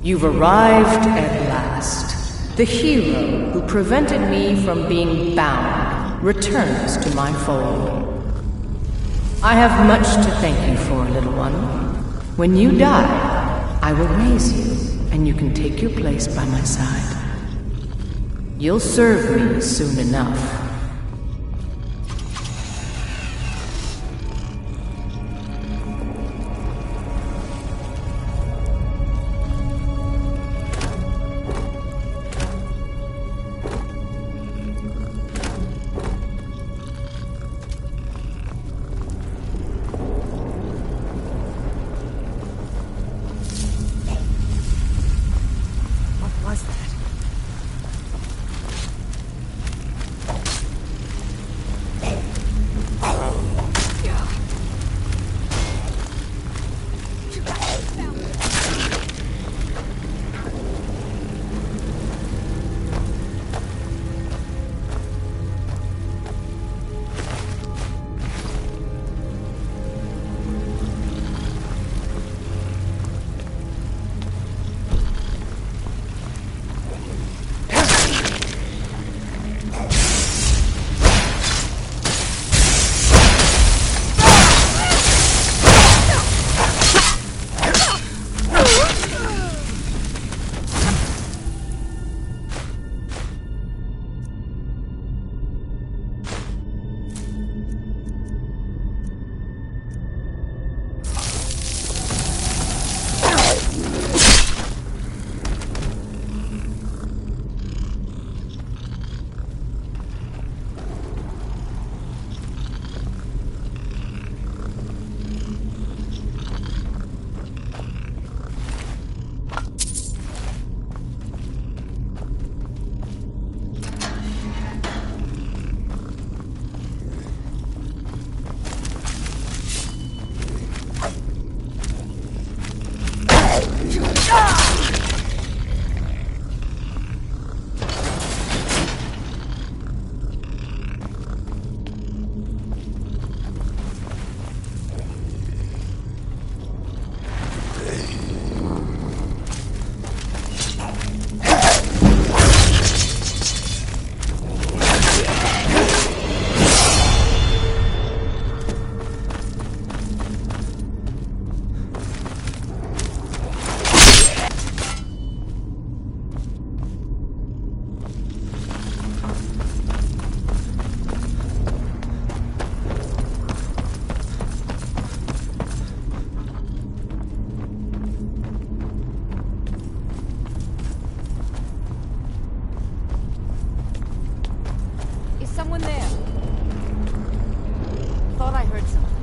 You've arrived at last. The hero who prevented me from being bound returns to my fold. I have much to thank you for, little one. When you die, I will raise you, and you can take your place by my side. You'll serve me soon enough. anyone there? Thought I heard something.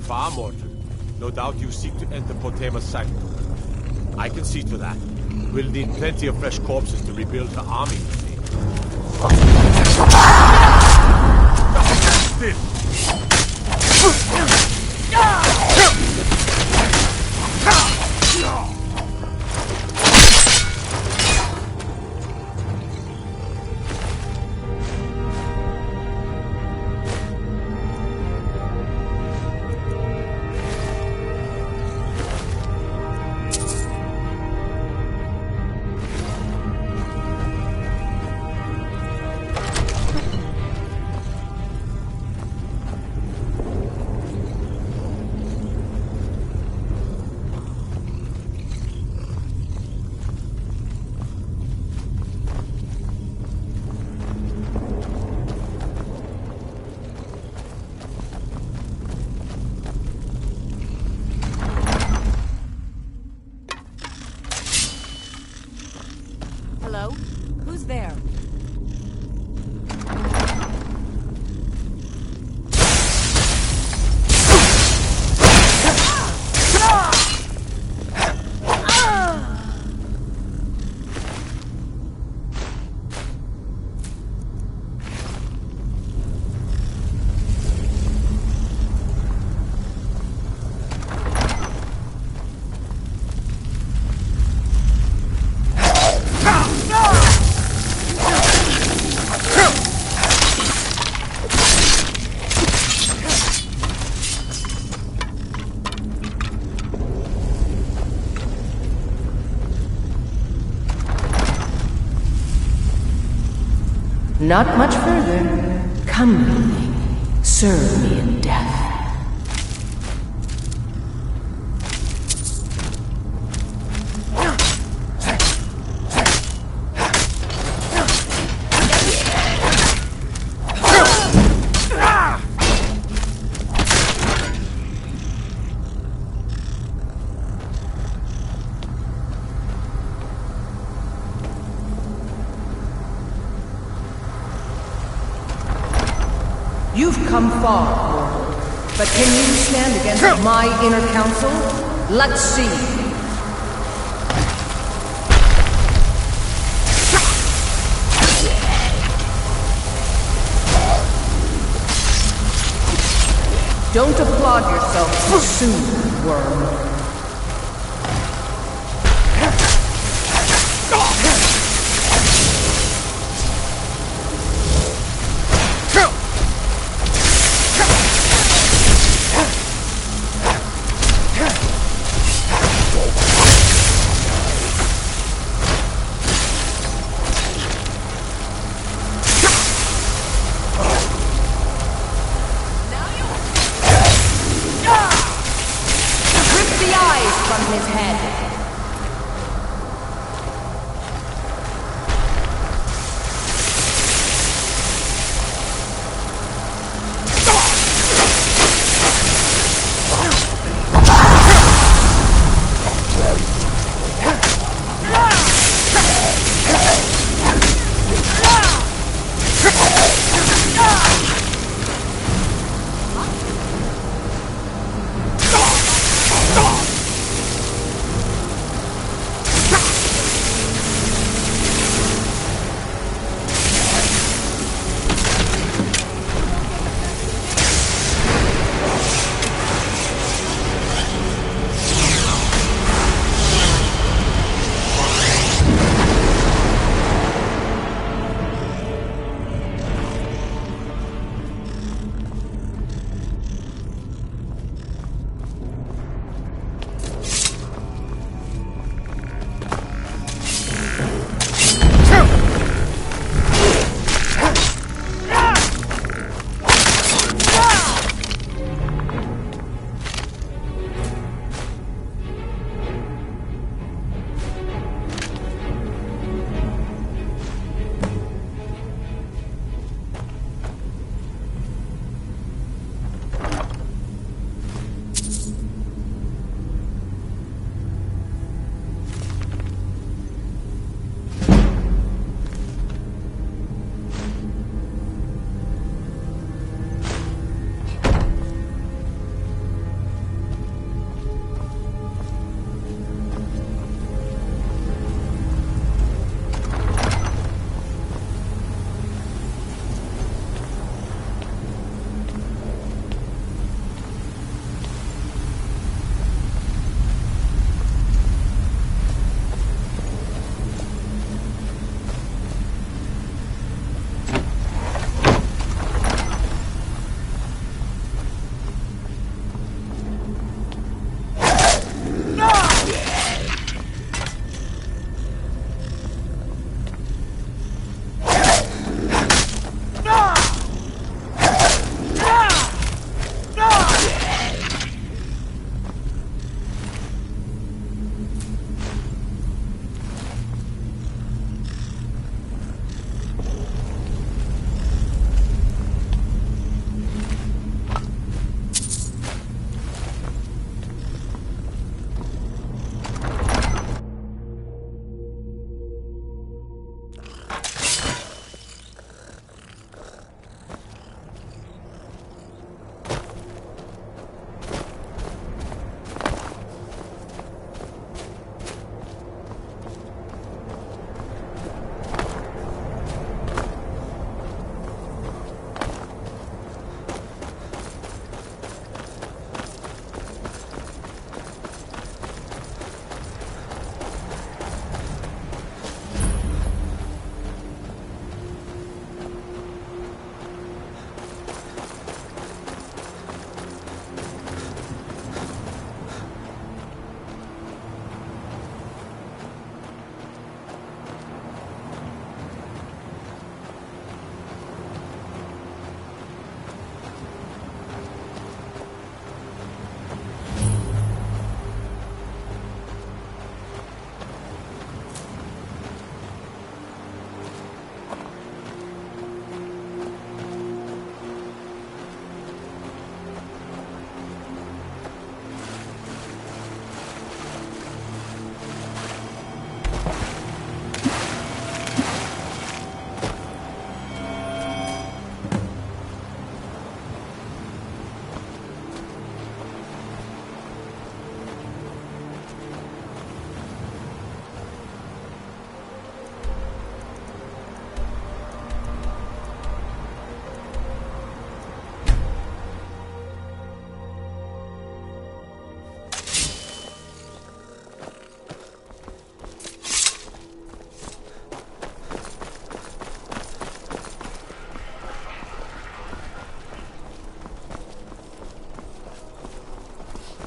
Far, Mordred. No doubt you seek to enter Potema's sanctum. I can see to that. We'll need plenty of fresh corpses to rebuild her army, you see. Still. Hello? Who's there? Not much further. Come, weakling. Serve me in death. You've come far, mortal. But can you stand against my inner council? Let's see. Don't applaud yourself too soon, worm.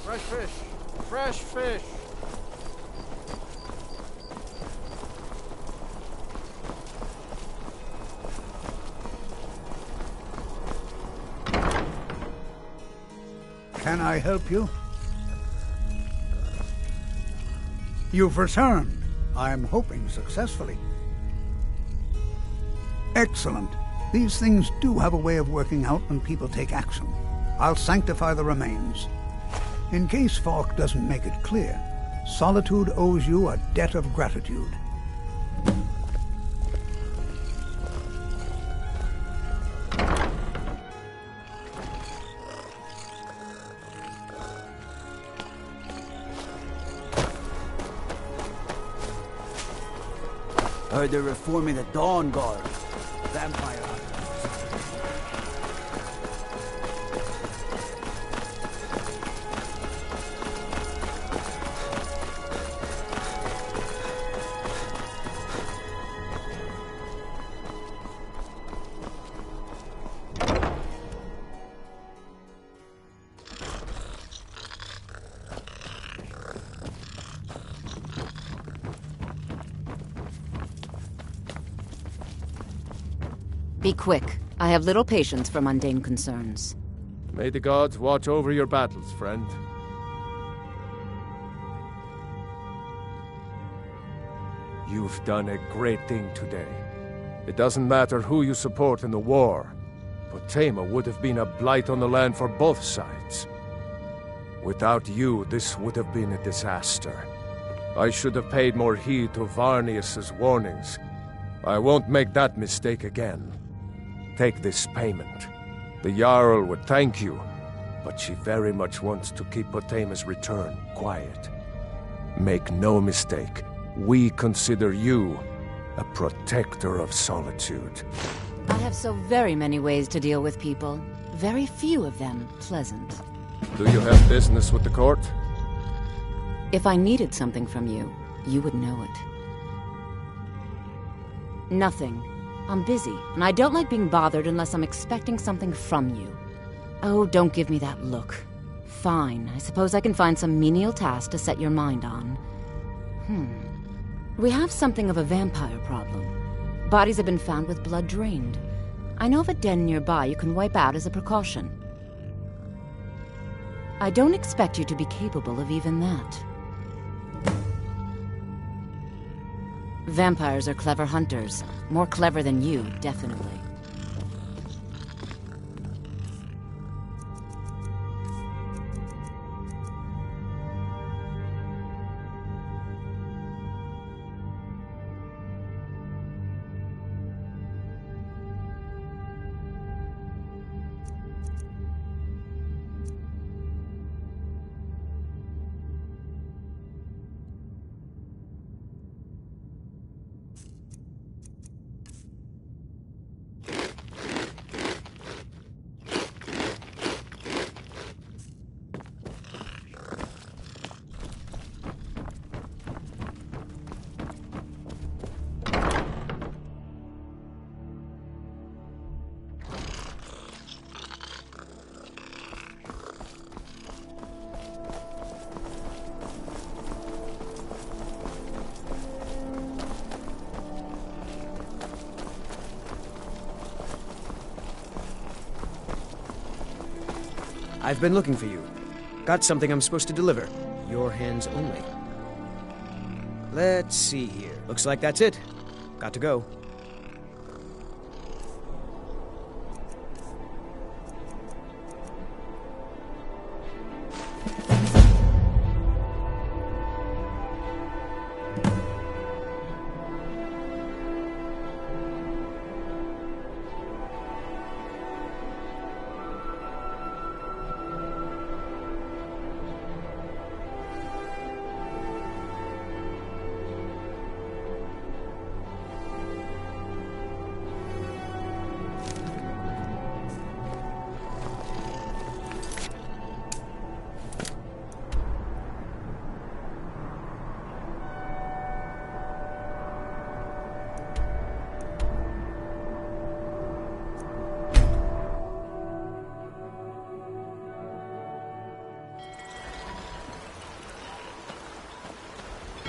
Fresh fish! Fresh fish! Can I help you? You've returned. I'm hoping successfully. Excellent. These things do have a way of working out when people take action. I'll sanctify the remains. In case Falk doesn't make it clear, Solitude owes you a debt of gratitude. Heard they're reforming the Dawn Guard. Vampire hunters. Be quick. I have little patience for mundane concerns. May the gods watch over your battles, friend. You've done a great thing today. It doesn't matter who you support in the war, but Tama would have been a blight on the land for both sides. Without you, this would have been a disaster. I should have paid more heed to Varnius's warnings. I won't make that mistake again. Take this payment. The Jarl would thank you, but she very much wants to keep Potama's return quiet. Make no mistake, we consider you a protector of Solitude. I have so very many ways to deal with people. Very few of them pleasant. Do you have business with the court? If I needed something from you, you would know it. Nothing. I'm busy, and I don't like being bothered unless I'm expecting something from you. Oh, don't give me that look. Fine, I suppose I can find some menial task to set your mind on. We have something of a vampire problem. Bodies have been found with blood drained. I know of a den nearby you can wipe out as a precaution. I don't expect you to be capable of even that. Vampires are clever hunters. More clever than you, definitely. I've been looking for you. Got something I'm supposed to deliver. Your hands only. Let's see here. Looks like that's it. Got to go.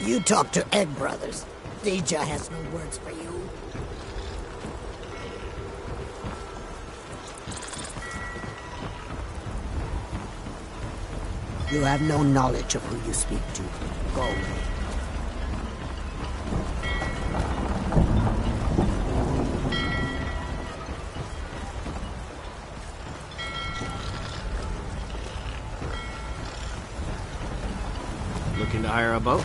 You talk to Egg Brothers. Deja has no words for you. You have no knowledge of who you speak to. Go away. Looking to hire a boat?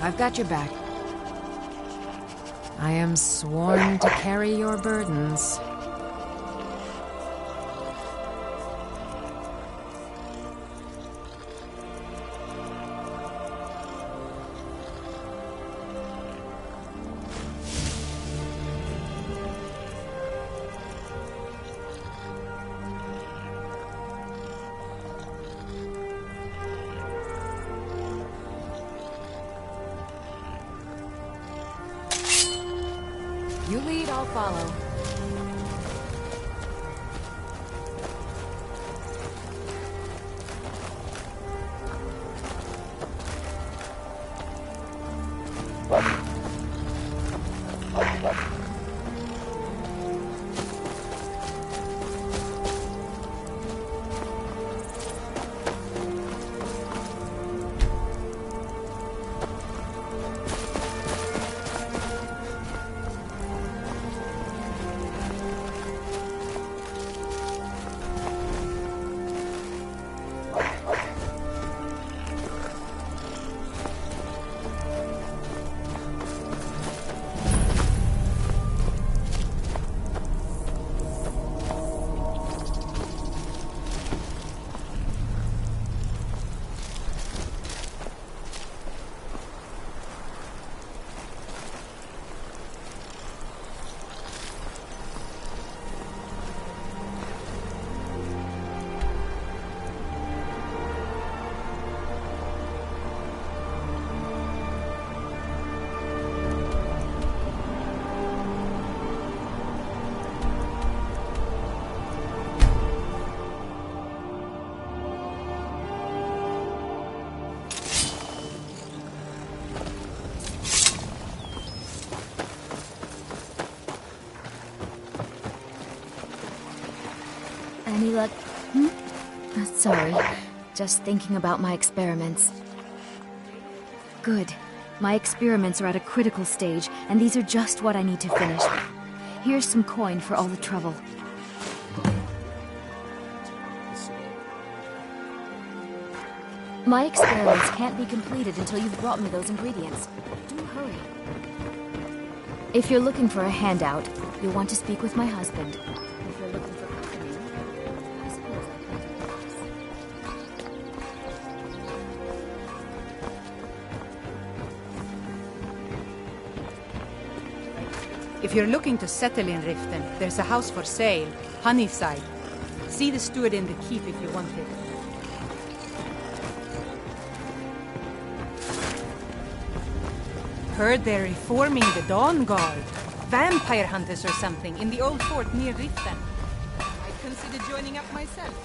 I've got your back. I am sworn to carry your burdens. You lead, I'll follow. Any luck? Sorry, just thinking about my experiments. Good. My experiments are at a critical stage, and these are just what I need to finish. Here's some coin for all the trouble. My experiments can't be completed until you've brought me those ingredients. Do hurry. If you're looking for a handout, you'll want to speak with my husband. If you're looking for company, I suppose I can do this. If you're looking to settle in Riften, there's a house for sale, Honeyside. See the steward in the keep if you want it. Heard they're reforming the Dawn Guard. Vampire hunters or something in the old fort near Riften. I'd consider joining up myself.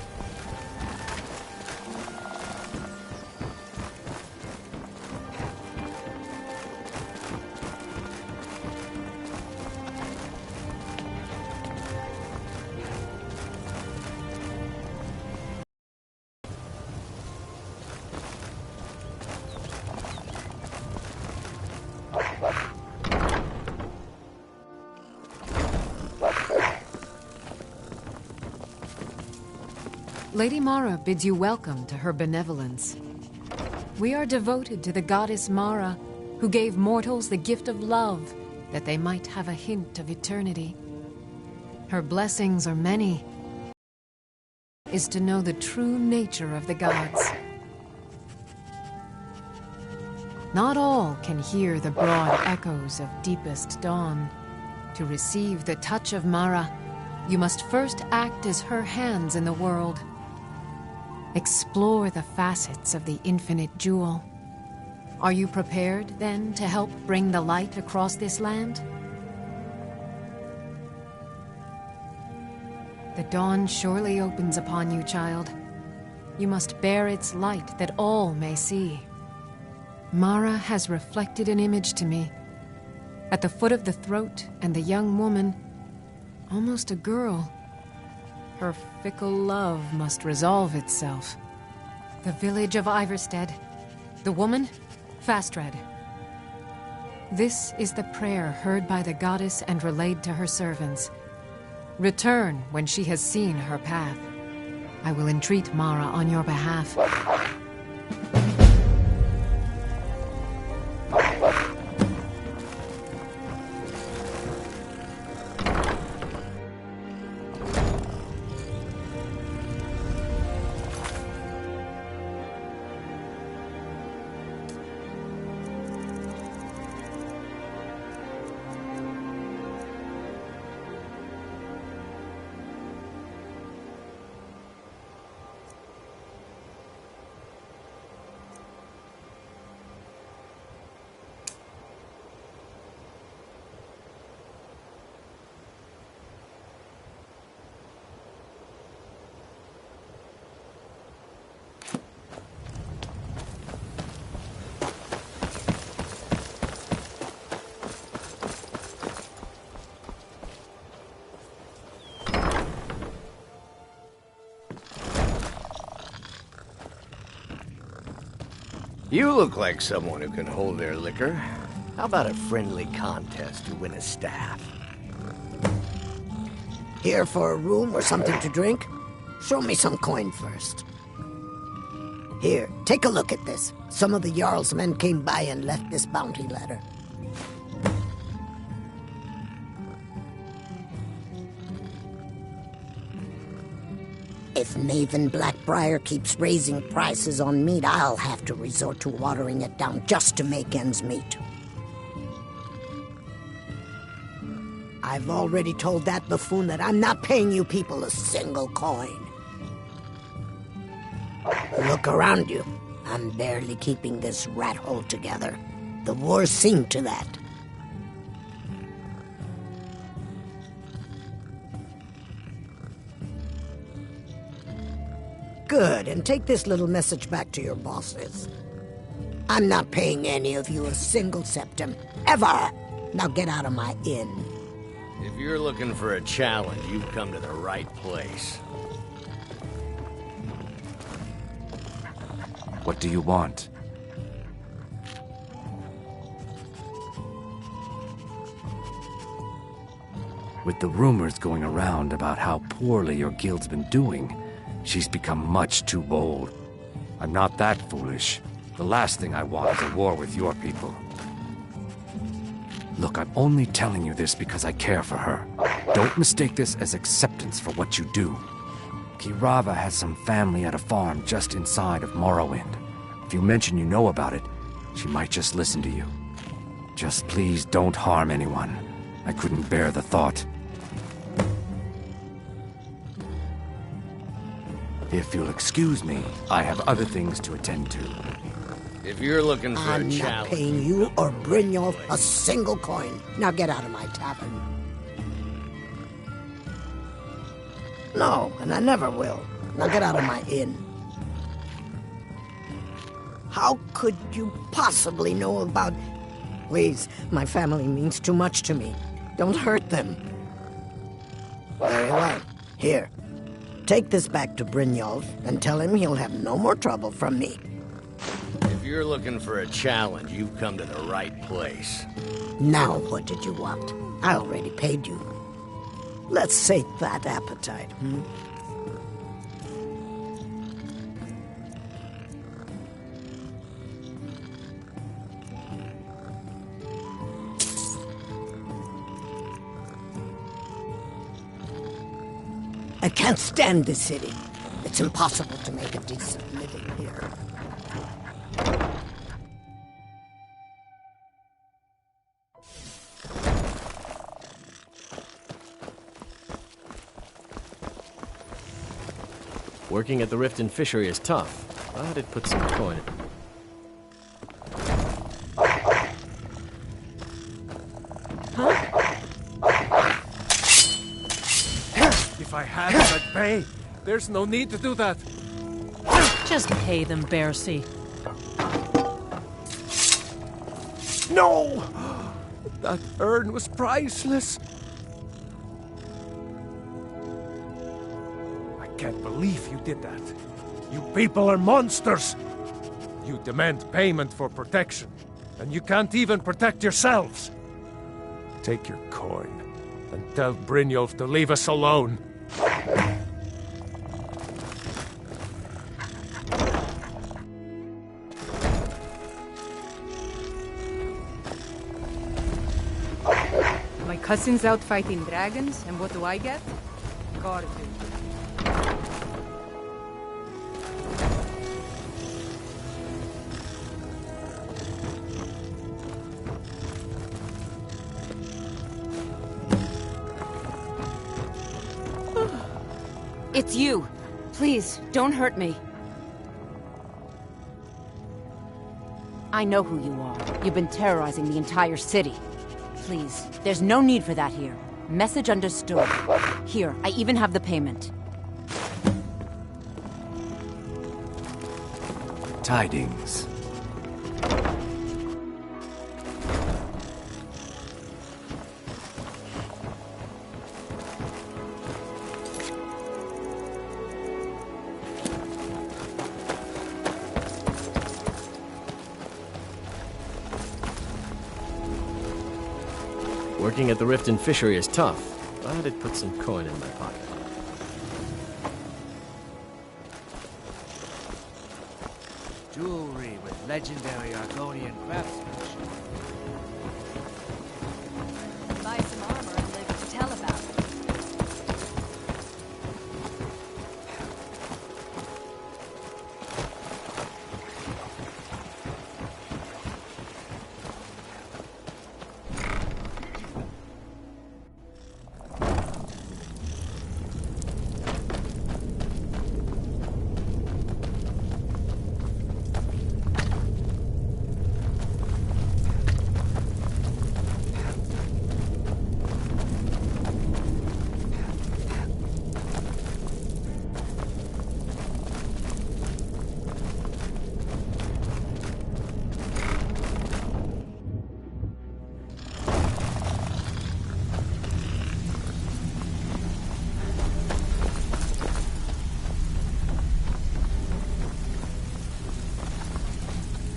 Lady Mara bids you welcome to her benevolence. We are devoted to the goddess Mara, who gave mortals the gift of love, that they might have a hint of eternity. Her blessings are many, is to know the true nature of the gods. Not all can hear the broad echoes of deepest dawn. To receive the touch of Mara, you must first act as her hands in the world. Explore the facets of the infinite jewel. Are you prepared, then, to help bring the light across this land? The dawn surely opens upon you, child. You must bear its light that all may see. Mara has reflected an image to me. At the foot of the throat and the young woman, almost a girl. Her fickle love must resolve itself. The village of Iverstead. The woman, Fastred. This is the prayer heard by the goddess and relayed to her servants. Return when she has seen her path. I will entreat Mara on your behalf. You look like someone who can hold their liquor. How about a friendly contest to win a staff? Here for a room or something to drink? Show me some coin first. Here, take a look at this. Some of the Jarl's men came by and left this bounty ladder. If Maven Blackbriar keeps raising prices on meat, I'll have to resort to watering it down just to make ends meet. I've already told that buffoon that I'm not paying you people a single coin. Look around you. I'm barely keeping this rat hole together. The war's seen to that. Good, and take this little message back to your bosses. I'm not paying any of you a single septim, ever! Now get out of my inn. If you're looking for a challenge, you've come to the right place. What do you want? With the rumors going around about how poorly your guild's been doing, she's become much too bold. I'm not that foolish. The last thing I want is a war with your people. Look, I'm only telling you this because I care for her. Don't mistake this as acceptance for what you do. Kirava has some family at a farm just inside of Morrowind. If you mention you know about it, she might just listen to you. Just please don't harm anyone. I couldn't bear the thought. If you'll excuse me, I have other things to attend to. If you're looking for I'm a challenge... not paying you or Brynjolf a single coin. Now get out of my tavern. No, and I never will. Now get out of my inn. How could you possibly know about... Please, my family means too much to me. Don't hurt them. Very well. Here. Take this back to Brynjolf and tell him he'll have no more trouble from me. If you're looking for a challenge, you've come to the right place. Now what did you want? I already paid you. Let's sate that appetite, hmm? I can't stand this city. It's impossible to make a decent living here. Working at the Riften Fishery is tough, but it puts some coin. If I had it, I'd pay. There's no need to do that. Just pay them, Bercy. No! That urn was priceless. I can't believe you did that. You people are monsters. You demand payment for protection, and you can't even protect yourselves. Take your coin and tell Brynjolf to leave us alone. My cousin's out fighting dragons, and what do I get? Garbage. It's you. Please, don't hurt me. I know who you are. You've been terrorizing the entire city. Please, there's no need for that here. Message understood. Here, I even have the payment. Tidings. Working at the Riften fishery is tough, but it puts some coin in my pocket. Jewelry with legendary Argonian craftsmanship. Buy some armor and live to tell about it.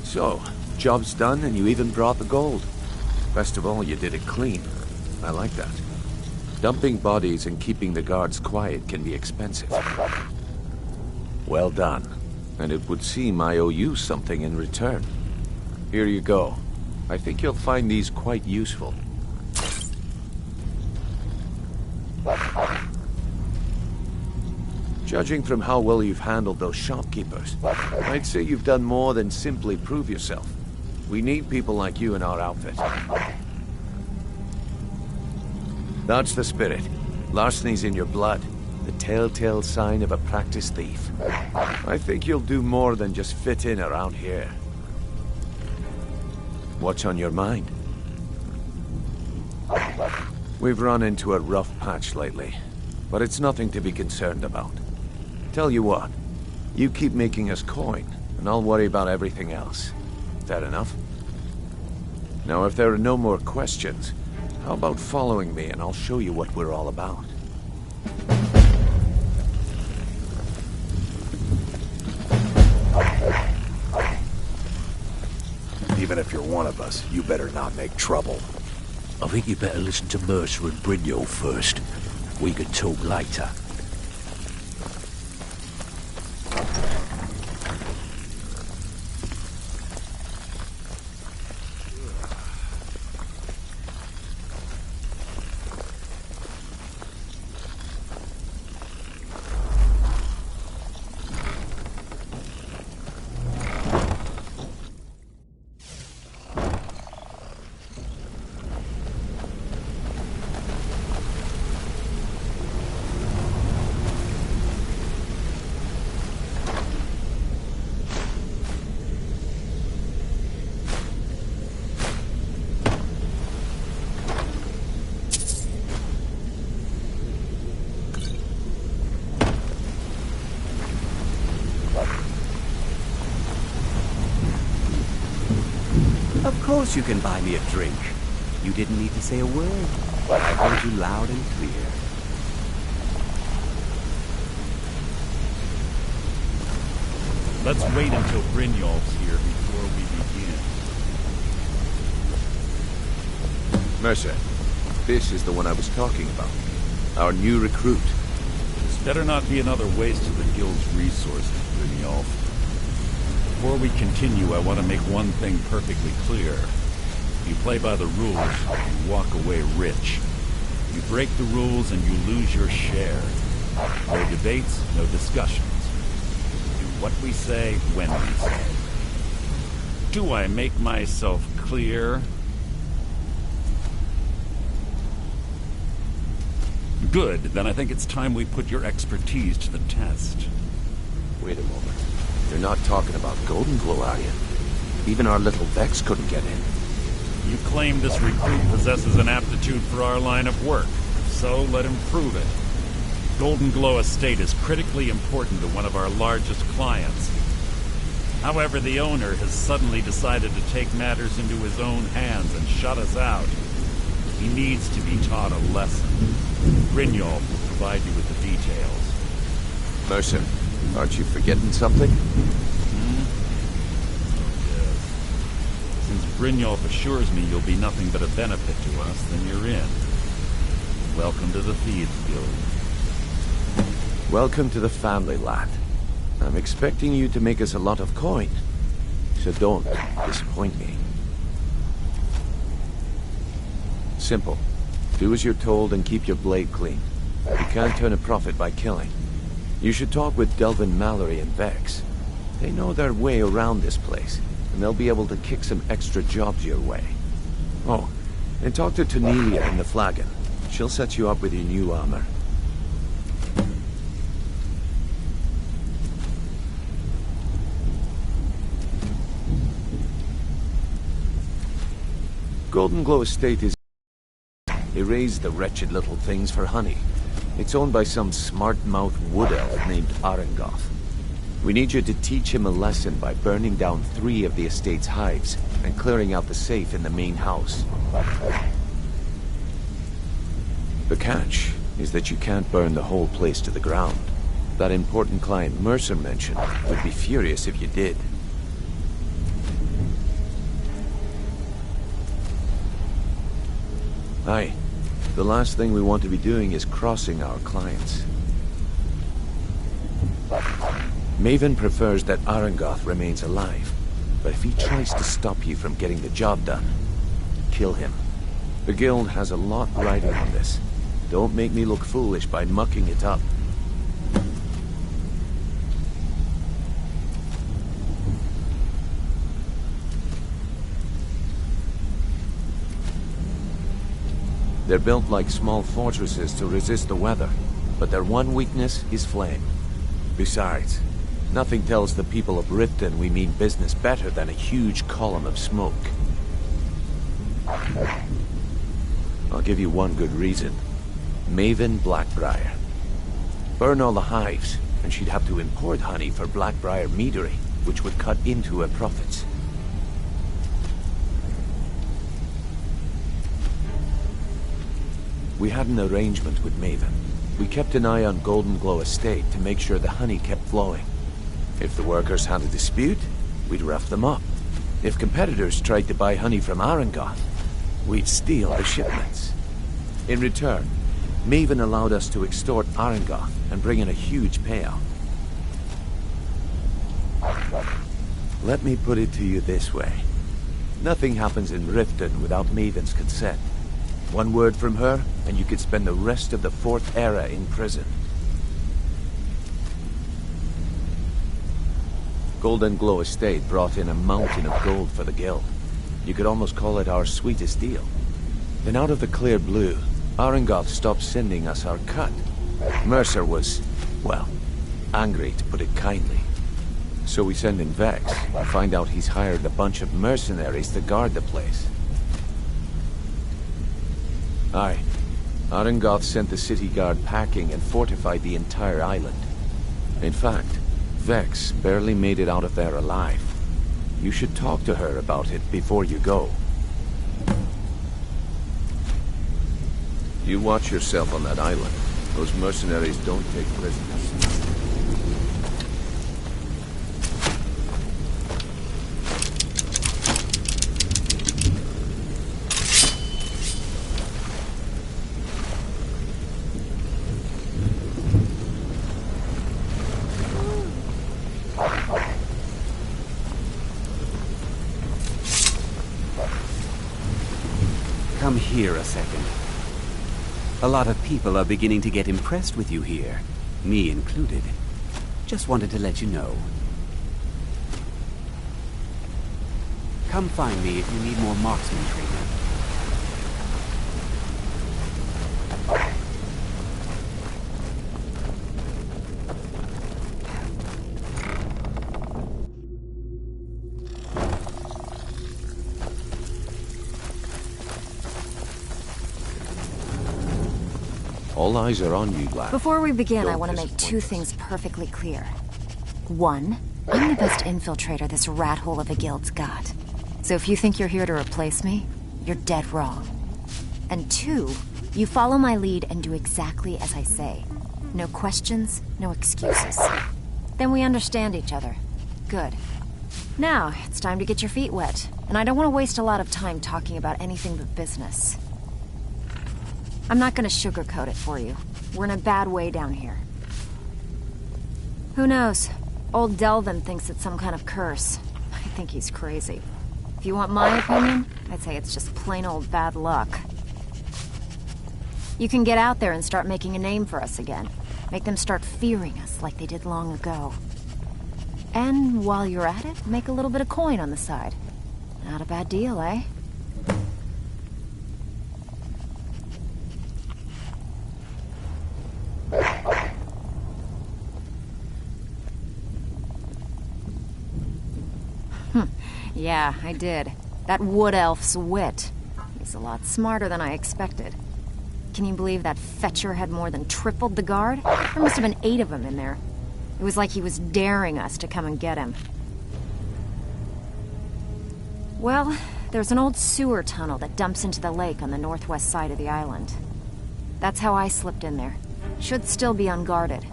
So, job's done and you even brought the gold. Best of all, you did it clean. I like that. Dumping bodies and keeping the guards quiet can be expensive. Well done. And it would seem I owe you something in return. Here you go. I think you'll find these quite useful. Judging from how well you've handled those shopkeepers, I'd say you've done more than simply prove yourself. We need people like you in our outfit. That's the spirit. Larceny's in your blood. The telltale sign of a practiced thief. I think you'll do more than just fit in around here. What's on your mind? We've run into a rough patch lately, but it's nothing to be concerned about. Tell you what, you keep making us coin, and I'll worry about everything else. Fair enough? Now, if there are no more questions, how about following me and I'll show you what we're all about? Even if you're one of us, you better not make trouble. I think you better listen to Mercer and Brynjolf first. We can talk later. Of course you can buy me a drink. You didn't need to say a word. I heard you loud and clear. Let's wait until Brynjolf's here before we begin. Mercer, this is the one I was talking about. Our new recruit. This better not be another waste of the guild's resources, Brynjolf. Before we continue, I want to make one thing perfectly clear. You play by the rules, you walk away rich. You break the rules and you lose your share. No debates, no discussions. Do what we say, when we say. Do I make myself clear? Good, then I think it's time we put your expertise to the test. Wait a moment. You're not talking about Golden Glow, are you? Even our little Vex couldn't get in. You claim this recruit possesses an aptitude for our line of work. So let him prove it. Golden Glow Estate is critically important to one of our largest clients. However, the owner has suddenly decided to take matters into his own hands and shut us out. He needs to be taught a lesson. Brynjolf will provide you with the details. Mercer, aren't you forgetting something? Since Brynjolf assures me you'll be nothing but a benefit to us, then you're in. Welcome to the Thieves Guild. Welcome to the family, lad. I'm expecting you to make us a lot of coin, so don't disappoint me. Simple. Do as you're told and keep your blade clean. You can't turn a profit by killing. You should talk with Delvin Mallory and Vex. They know their way around this place, and they'll be able to kick some extra jobs your way. Oh, and talk to Tanelia in the Flagon. She'll set you up with your new armor. Golden Glow Estate is... They raise the wretched little things for honey. It's owned by some smart-mouthed wood elf named Arengoth. We need you to teach him a lesson by burning down 3 of the estate's hives and clearing out the safe in the main house. The catch is that you can't burn the whole place to the ground. That important client Mercer mentioned would be furious if you did. Aye. The last thing we want to be doing is crossing our clients. Maven prefers that Arengoth remains alive, but if he tries to stop you from getting the job done, kill him. The guild has a lot riding on this. Don't make me look foolish by mucking it up. They're built like small fortresses to resist the weather, but their one weakness is flame. Besides, nothing tells the people of Riften we mean business better than a huge column of smoke. I'll give you one good reason. Maven Blackbriar. Burn all the hives, and she'd have to import honey for Blackbriar meadery, which would cut into her profits. We had an arrangement with Maven. We kept an eye on Golden Glow Estate to make sure the honey kept flowing. If the workers had a dispute, we'd rough them up. If competitors tried to buy honey from Arengoth, we'd steal the shipments. In return, Maven allowed us to extort Arengoth and bring in a huge payout. Let me put it to you this way. Nothing happens in Riften without Maven's consent. One word from her, and you could spend the rest of the 4th era in prison. Golden Glow Estate brought in a mountain of gold for the guild. You could almost call it our sweetest deal. Then out of the clear blue, Arengoth stopped sending us our cut. Mercer was, well, angry to put it kindly. So we send in Vex, and find out he's hired a bunch of mercenaries to guard the place. Aye. Arengoth sent the city guard packing and fortified the entire island. In fact, Vex barely made it out of there alive. You should talk to her about it before you go. You watch yourself on that island. Those mercenaries don't take prisoners. Come here a second. A lot of people are beginning to get impressed with you here, me included. Just wanted to let you know. Come find me if you need more marksman training. All eyes are on you, lad. Before we begin, I Don't want to make 2 things perfectly clear. 1, I'm the best infiltrator this rat hole of a guild's got. So if you think you're here to replace me, you're dead wrong. And 2, you follow my lead and do exactly as I say. No questions, no excuses. Then we understand each other. Good. Now, it's time to get your feet wet. And I don't want to waste a lot of time talking about anything but business. I'm not gonna sugarcoat it for you. We're in a bad way down here. Who knows? Old Delvin thinks it's some kind of curse. I think he's crazy. If you want my opinion, I'd say it's just plain old bad luck. You can get out there and start making a name for us again. Make them start fearing us like they did long ago. And while you're at it, make a little bit of coin on the side. Not a bad deal, eh? Yeah, I did. That wood elf's wit. He's a lot smarter than I expected. Can you believe that fetcher had more than tripled the guard? There must have been 8 of them in there. It was like he was daring us to come and get him. Well, there's an old sewer tunnel that dumps into the lake on the northwest side of the island. That's how I slipped in there. Should still be unguarded.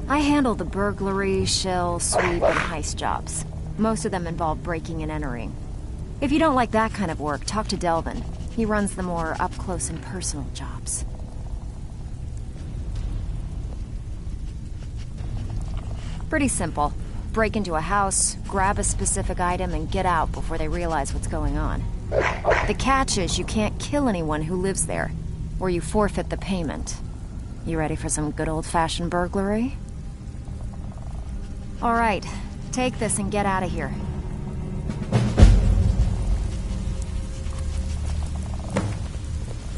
I handle the burglary, shell, sweep, and heist jobs. Most of them involve breaking and entering. If you don't like that kind of work, talk to Delvin. He runs the more up-close and personal jobs. Pretty simple. Break into a house, grab a specific item, and get out before they realize what's going on. The catch is you can't kill anyone who lives there, or you forfeit the payment. You ready for some good old-fashioned burglary? All right, take this and get out of here.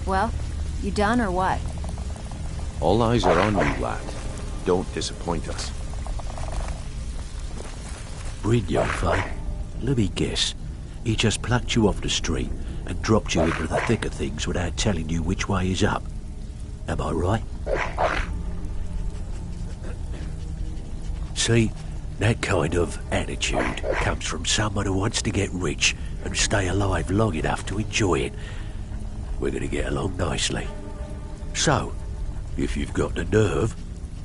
Well, you done or what? All eyes are on you, lad. Don't disappoint us. Brynjolf, eh? Let me guess. He just plucked you off the street and dropped you into the thick of things without telling you which way is up. Am I right? See, that kind of attitude comes from someone who wants to get rich and stay alive long enough to enjoy it. We're going to get along nicely. So, if you've got the nerve,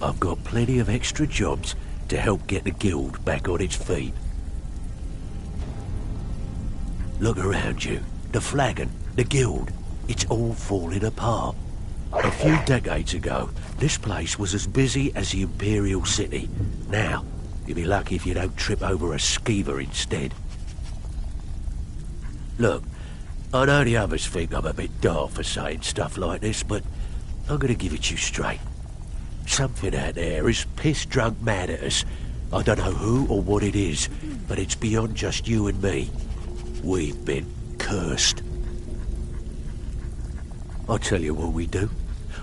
I've got plenty of extra jobs to help get the guild back on its feet. Look around you. The flagon, the guild, it's all falling apart. A few decades ago, this place was as busy as the Imperial City. Now, you'll be lucky if you don't trip over a skeever instead. Look, I know the others think I'm a bit daft for saying stuff like this, but I'm gonna give it to you straight. Something out there is piss-drunk mad at us. I don't know who or what it is, but it's beyond just you and me. We've been cursed. I'll tell you what we do.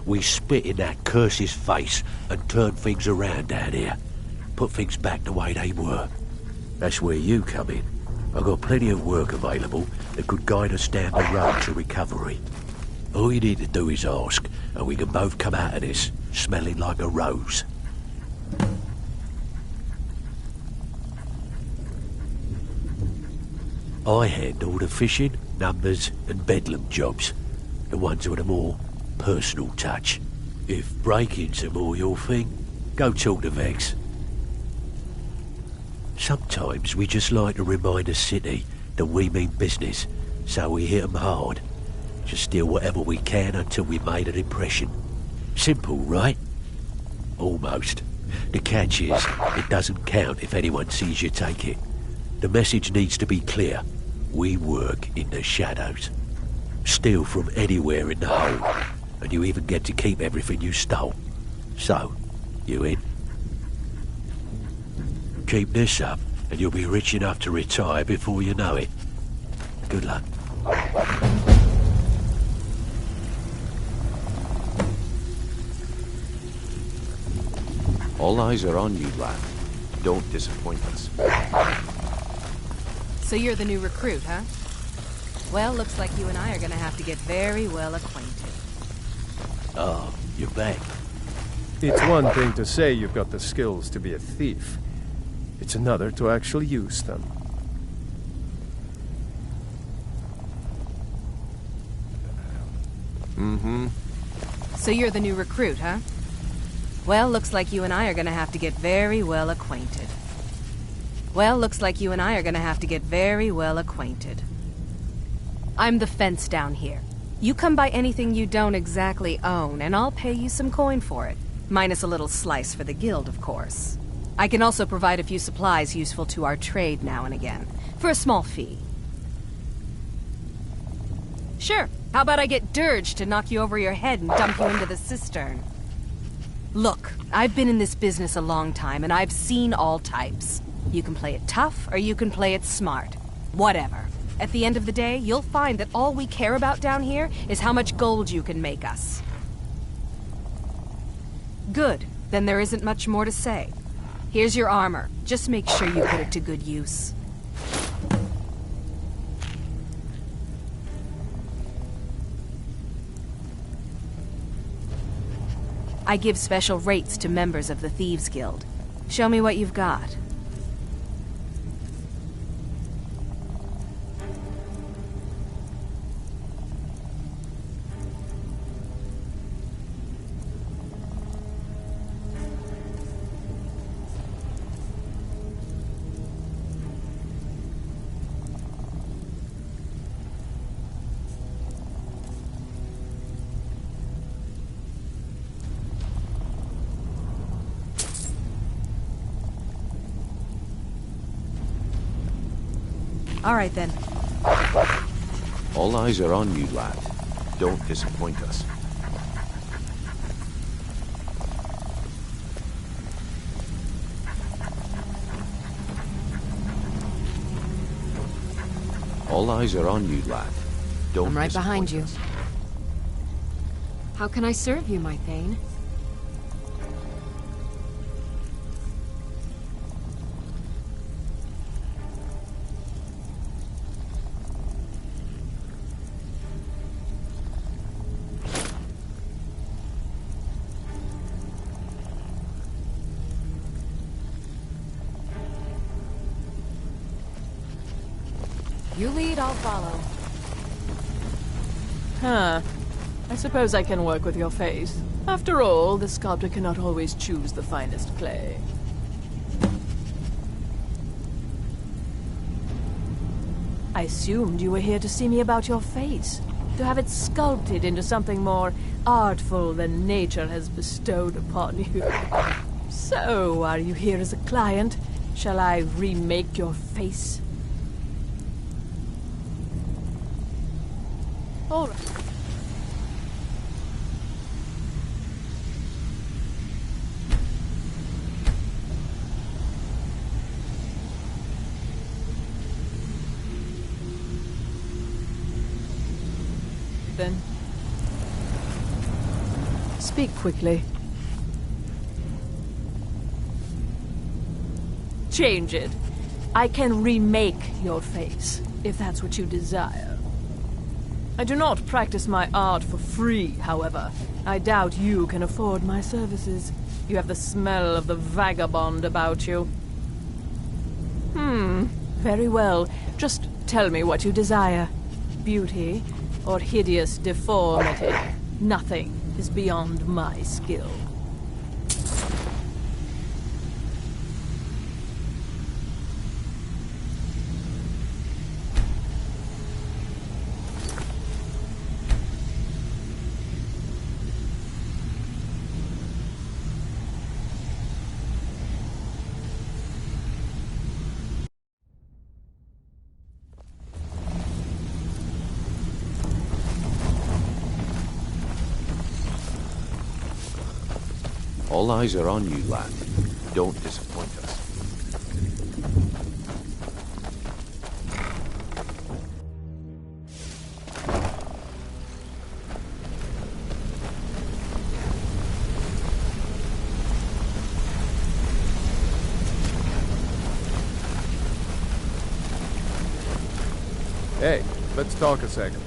We spit in that curse's face and turn things around down here. Put things back the way they were. That's where you come in. I've got plenty of work available that could guide us down the road to recovery. All you need to do is ask, and we can both come out of this smelling like a rose. I handle the fishing, numbers, and bedlam jobs. The ones with a more personal touch. If breaking's a more your thing, go talk to Vex. Sometimes we just like to remind the city that we mean business, so we hit 'em hard. Just steal whatever we can until we made an impression. Simple, right? Almost. The catch is, it doesn't count if anyone sees you take it. The message needs to be clear. We work in the shadows. Steal from anywhere in the whole, and you even get to keep everything you stole. So, you in? Keep this up, and you'll be rich enough to retire before you know it. Good luck. All eyes are on you, lad. Don't disappoint us. So you're the new recruit, huh? Well, looks like you and I are gonna have to get very well acquainted. Oh, you're back. It's one thing to say you've got the skills to be a thief. It's another to actually use them. So you're the new recruit, huh? Well, looks like you and I are gonna have to get very well acquainted. I'm the fence down here. You come by anything you don't exactly own, and I'll pay you some coin for it. Minus a little slice for the guild, of course. I can also provide a few supplies useful to our trade now and again, for a small fee. Sure, how about I get Dirge to knock you over your head and dump you into the cistern? Look, I've been in this business a long time, and I've seen all types. You can play it tough, or you can play it smart. Whatever. At the end of the day, you'll find that all we care about down here is how much gold you can make us. Good. Then there isn't much more to say. Here's your armor. Just make sure you put it to good use. I give special rates to members of the Thieves Guild. Show me what you've got. All right, then. All eyes are on you, lad. Don't disappoint us. All eyes are on you, lad. Don't I'm right behind you. us. How can I serve you, my Thane? You lead, I'll follow. Huh. I suppose I can work with your face. After all, the sculptor cannot always choose the finest clay. I assumed you were here to see me about your face. To have it sculpted into something more artful than nature has bestowed upon you. So, are you here as a client? Shall I remake your face? All right. Then. Speak quickly. Change it. I can remake your face, if that's what you desire. I do not practice my art for free, however. I doubt you can afford my services. You have the smell of the vagabond about you. Very well. Just tell me what you desire. Beauty or hideous deformity. Nothing is beyond my skill. All eyes are on you, lad. Don't disappoint us. Hey, let's talk a second.